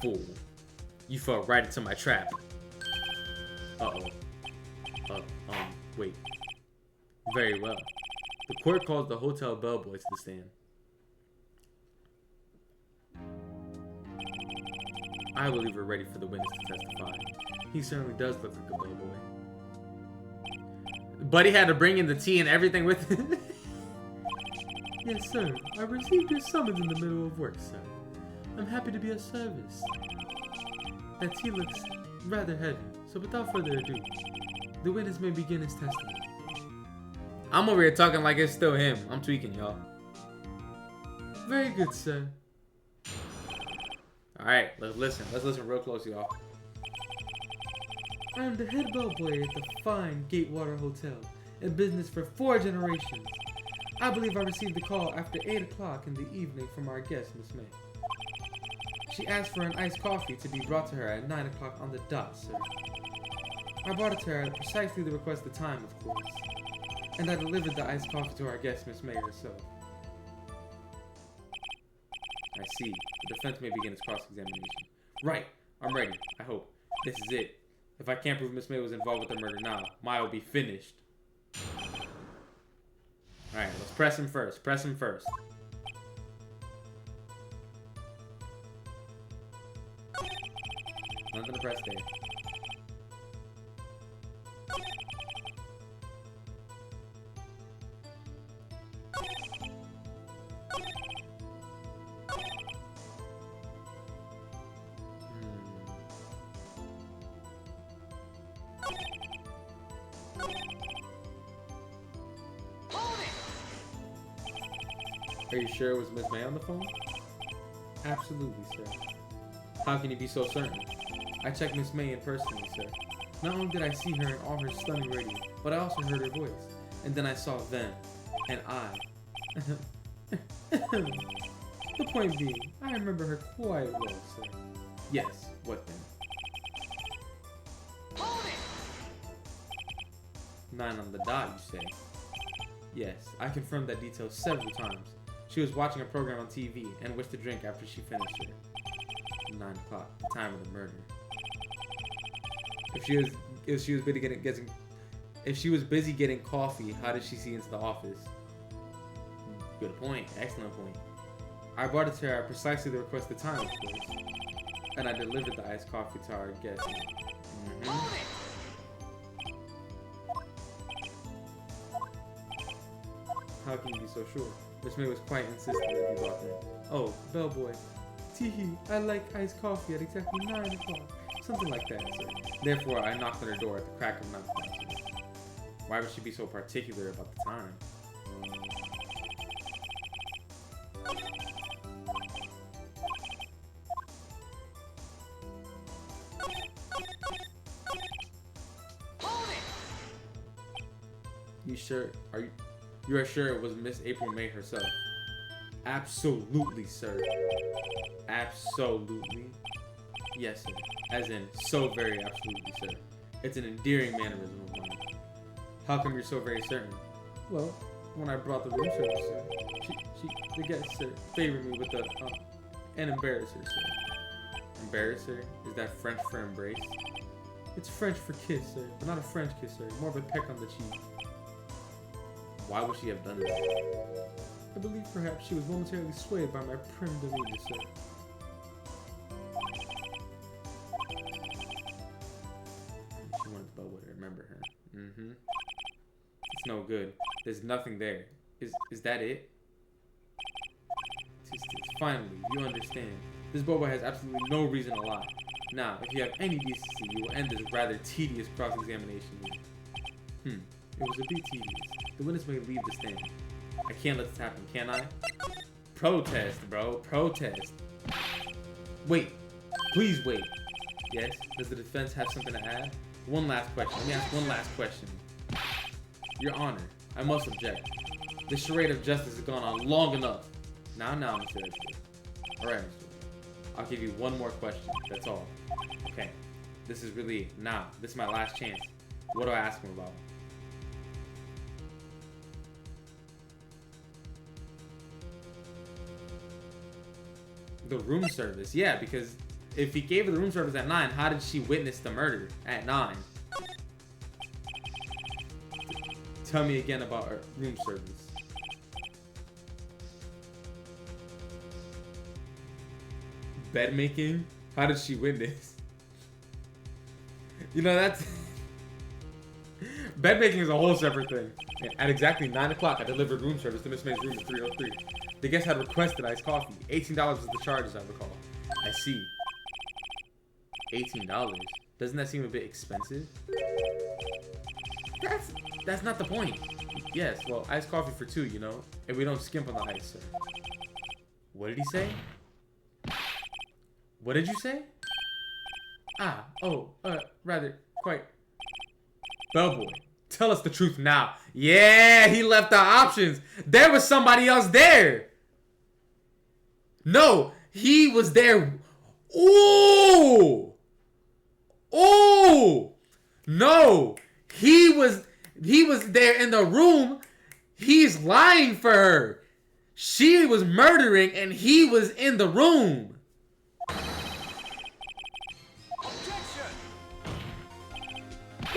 Fool. You fell right into my trap. Uh-oh. Wait. Very well. The court calls the hotel bellboy to the stand. I believe we're ready for the witness to testify. He certainly does look like a bellboy. Buddy had to bring in the tea and everything with him. Yes, sir. I received your summons in the middle of work, sir. I'm happy to be of service. That tea looks rather heavy, so without further ado, the witness may begin his testimony. I'm over here talking like it's still him. I'm tweaking, y'all. Very good, sir. Alright, let's listen. Let's listen real close, y'all. I am the head bellboy at the fine Gatewater Hotel, in business for 4 generations. I believe I received the call after 8 o'clock in the evening from our guest, Miss May. She asked for an iced coffee to be brought to her at 9 o'clock on the dot, sir. I brought it to her at precisely the requested time, of course, and I delivered the iced coffee to our guest, Miss May herself. I see. The defense may begin its cross-examination. Right. I'm ready. I hope. This is it. If I can't prove Miss May was involved with the murder now, Maya will be finished. Alright, let's press him first. Press him first. Nothing to press there. Are you sure it was Miss May on the phone? Absolutely, sir. How can you be so certain? I checked Miss May in personally, sir. Not only did I see her in all her stunning radiance, but I also heard her voice. And then I saw them. And I. The point being, I remember her quite well, sir. Yes, what then? 9 on the dot, you say? Yes, I confirmed that detail several times. She was watching a program on TV and wished to drink after she finished it. 9 o'clock, the time of the murder. If she was busy getting coffee, how did she see into the office? Good point. Excellent point. I brought it to her at precisely the requested time, of course. And I delivered the iced coffee to our guest. How can you be so sure? Miss May was quite insistent that we brought them. Oh, bellboy. Teehee, I like iced coffee at exactly 9 o'clock. Something like that, sir. Therefore, I knocked on her door at the crack of 9 o'clock. Why would she be so particular about the time? You sure? You are sure it was Miss April May herself? Absolutely, sir. Absolutely. Yes, sir. As in, so very absolutely, sir. It's an endearing mannerism of mine. How come you're so very certain? Well, when I brought the room service, sir, the guest, sir, favored me with an embarrasser, sir. Embarrasser? Is that French for embrace? It's French for kiss, sir, but not a French kiss, sir. More of a peck on the cheek. Why would she have done that? I believe perhaps she was momentarily swayed by my prim demeanor, sir. She wanted the bellboy to remember her. It's no good. There's nothing there. Is that it? Finally, you understand. This bellboy has absolutely no reason to lie. Now, if you have any decency, you will end this rather tedious cross-examination. It was a bit tedious. The witness may leave the stand. I can't let this happen, can I? Protest, bro. Protest. Wait. Please wait. Yes. Does the defense have something to add? One last question. Let me ask one last question. Your Honor, I must object. The charade of justice has gone on long enough. Now, Mr. Edgeworth. Alright, Mr. I'll give you one more question. That's all. Okay. This is really... this is my last chance. What do I ask him about? The room service. Yeah, because if he gave her the room service at 9, how did she witness the murder at 9? Tell me again about her room service. Bed making? How did she witness? You know, that's... Bed making is a whole separate thing. At exactly 9 o'clock, I delivered room service to Miss May's room at 303. The guest had requested iced coffee. $18 was the charge, as I recall. I see. $18? Doesn't that seem a bit expensive? That's not the point. Yes, well, iced coffee for 2, you know? And we don't skimp on the ice, sir. What did he say? What did you say? Rather, quite. Bellboy, tell us the truth now. Yeah, he left the options. There was somebody else there. No, he was there. Ooh. Ooh. No, he was there in the room. He's lying for her. She was murdering and he was in the room.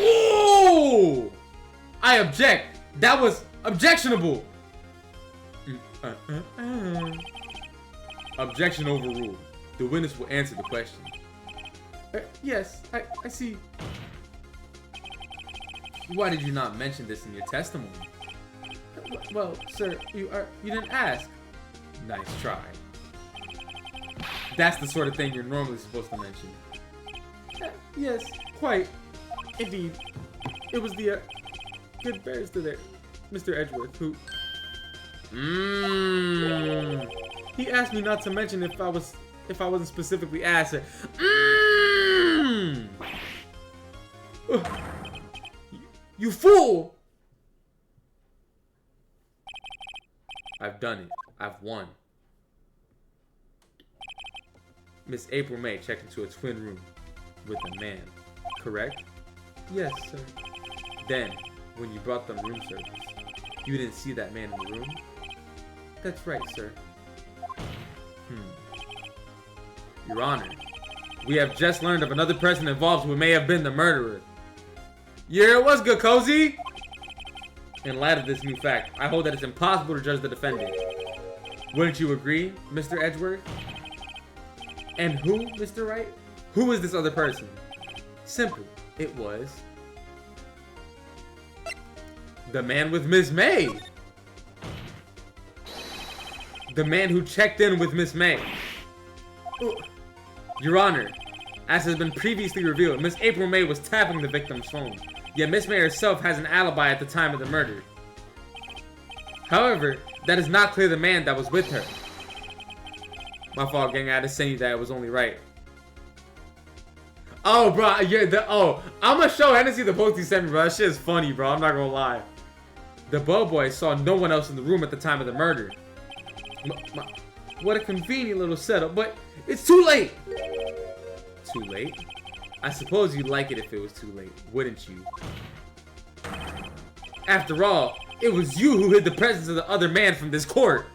Ooh! I object. That was objectionable. Objection overruled. The witness will answer the question. Yes, I see. Why did you not mention this in your testimony? Well, sir, you didn't ask. Nice try. That's the sort of thing you're normally supposed to mention. Yes, quite. Indeed. It was the good barrister there, Mr. Edgeworth, who... He asked me not to mention if I wasn't specifically asked. You fool! I've done it. I've won. Miss April May checked into a twin room with a man, correct? Yes, sir. Then, when you brought them room service, you didn't see that man in the room? That's right, sir. Your Honor, we have just learned of another person involved who may have been the murderer. Yeah, what's good, Cozy? In light of this new fact, I hold that it's impossible to judge the defendant. Wouldn't you agree, Mr. Edgeworth? And who, Mr. Wright? Who is this other person? Simple. It was the man with Miss May. The man who checked in with Miss May. Your Honor, as has been previously revealed, Miss April May was tapping the victim's phone. Yet Miss May herself has an alibi at the time of the murder. However, that is not clear the man that was with her. My fault, gang. I had to send you that. It was only right. Oh, bro, I'm gonna show Hennessy the post he sent me, bro. That shit is funny, bro. I'm not gonna lie. The bellboy saw no one else in the room at the time of the murder. What a convenient little setup, but it's too late. Too late? I suppose you'd like it if it was too late, wouldn't you? After all, it was you who hid the presence of the other man from this court.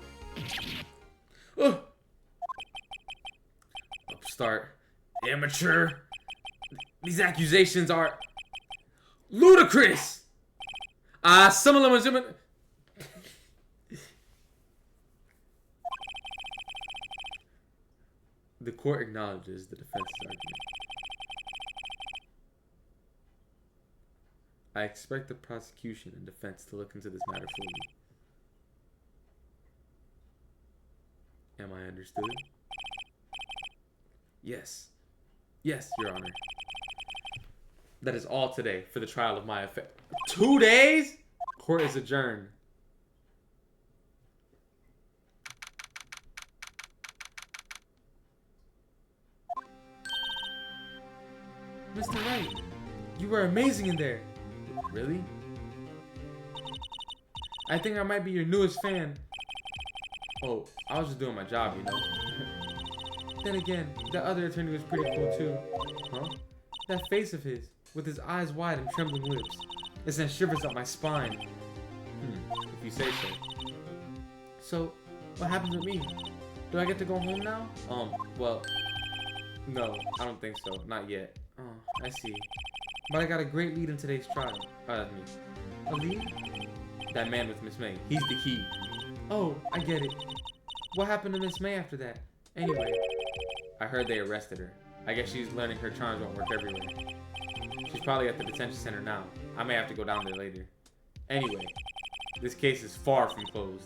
Upstart. Amateur. These accusations are ludicrous. Some of them are... The court acknowledges the defense's argument. I expect the prosecution and defense to look into this matter fully. Am I understood? Yes. Yes, Your Honor. That is all today for the trial of my affair. 2 days? Court is adjourned. Mr. Wright, you were amazing in there. Really? I think I might be your newest fan. Oh, I was just doing my job, you know. Then again, the other attorney was pretty cool too. Huh? That face of his, with his eyes wide and trembling lips, it sent shivers up my spine. If you say so. So, what happens with me? Do I get to go home now? Well, no, I don't think so. Not yet. Oh, I see. But I got a great lead in today's trial. A lead? That man with Miss May. He's the key. Oh, I get it. What happened to Miss May after that? Anyway, I heard they arrested her. I guess she's learning her charms won't work everywhere. She's probably at the detention center now. I may have to go down there later. Anyway, this case is far from closed.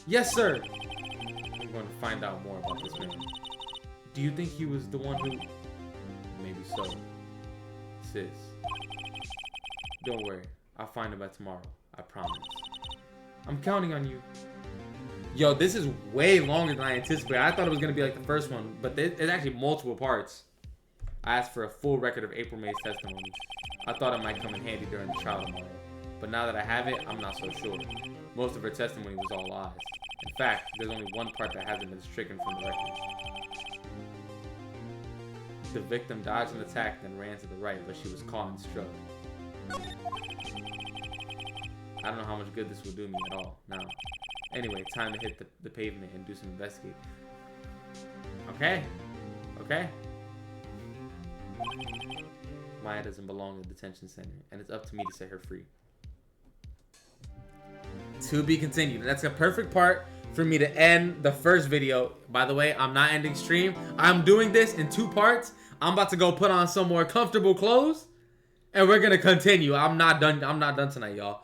Yes, sir! I'm going to find out more about this man. Do you think he was the one who... Maybe so. Sis. Don't worry. I'll find him by tomorrow. I promise. I'm counting on you. Yo, this is way longer than I anticipated. I thought it was going to be like the first one, but there's actually multiple parts. I asked for a full record of April May's testimony. I thought it might come in handy during the trial tomorrow. But now that I have it, I'm not so sure. Most of her testimony was all lies. In fact, there's only one part that hasn't been stricken from the records. The victim dodged an attack, then ran to the right, but she was caught and struck. I don't know how much good this will do me at all now. Anyway, time to hit the pavement and do some investigating. Okay. Okay. Maya doesn't belong in the detention center, and it's up to me to set her free. To be continued. That's a perfect part for me to end the first video. By the way, I'm not ending stream. I'm doing this in 2 parts. I'm about to go put on some more comfortable clothes, and we're gonna continue. I'm not done. I'm not done tonight, y'all.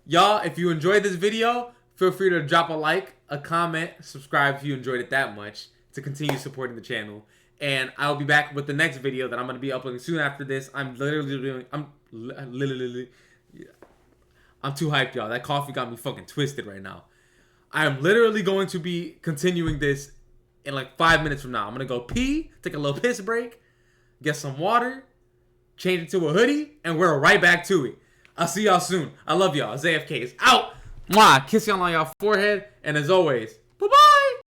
Y'all, if you enjoyed this video, feel free to drop a like, a comment, subscribe if you enjoyed it that much to continue supporting the channel. And I'll be back with the next video that I'm going to be uploading soon after this. I'm too hyped, y'all. That coffee got me fucking twisted right now. I am literally going to be continuing this in like 5 minutes from now. I'm going to go pee, take a little piss break, get some water, change into a hoodie, and we're right back to it. I'll see y'all soon. I love y'all. ZayFK is out. Mwah. Kiss y'all on y'all forehead. And as always,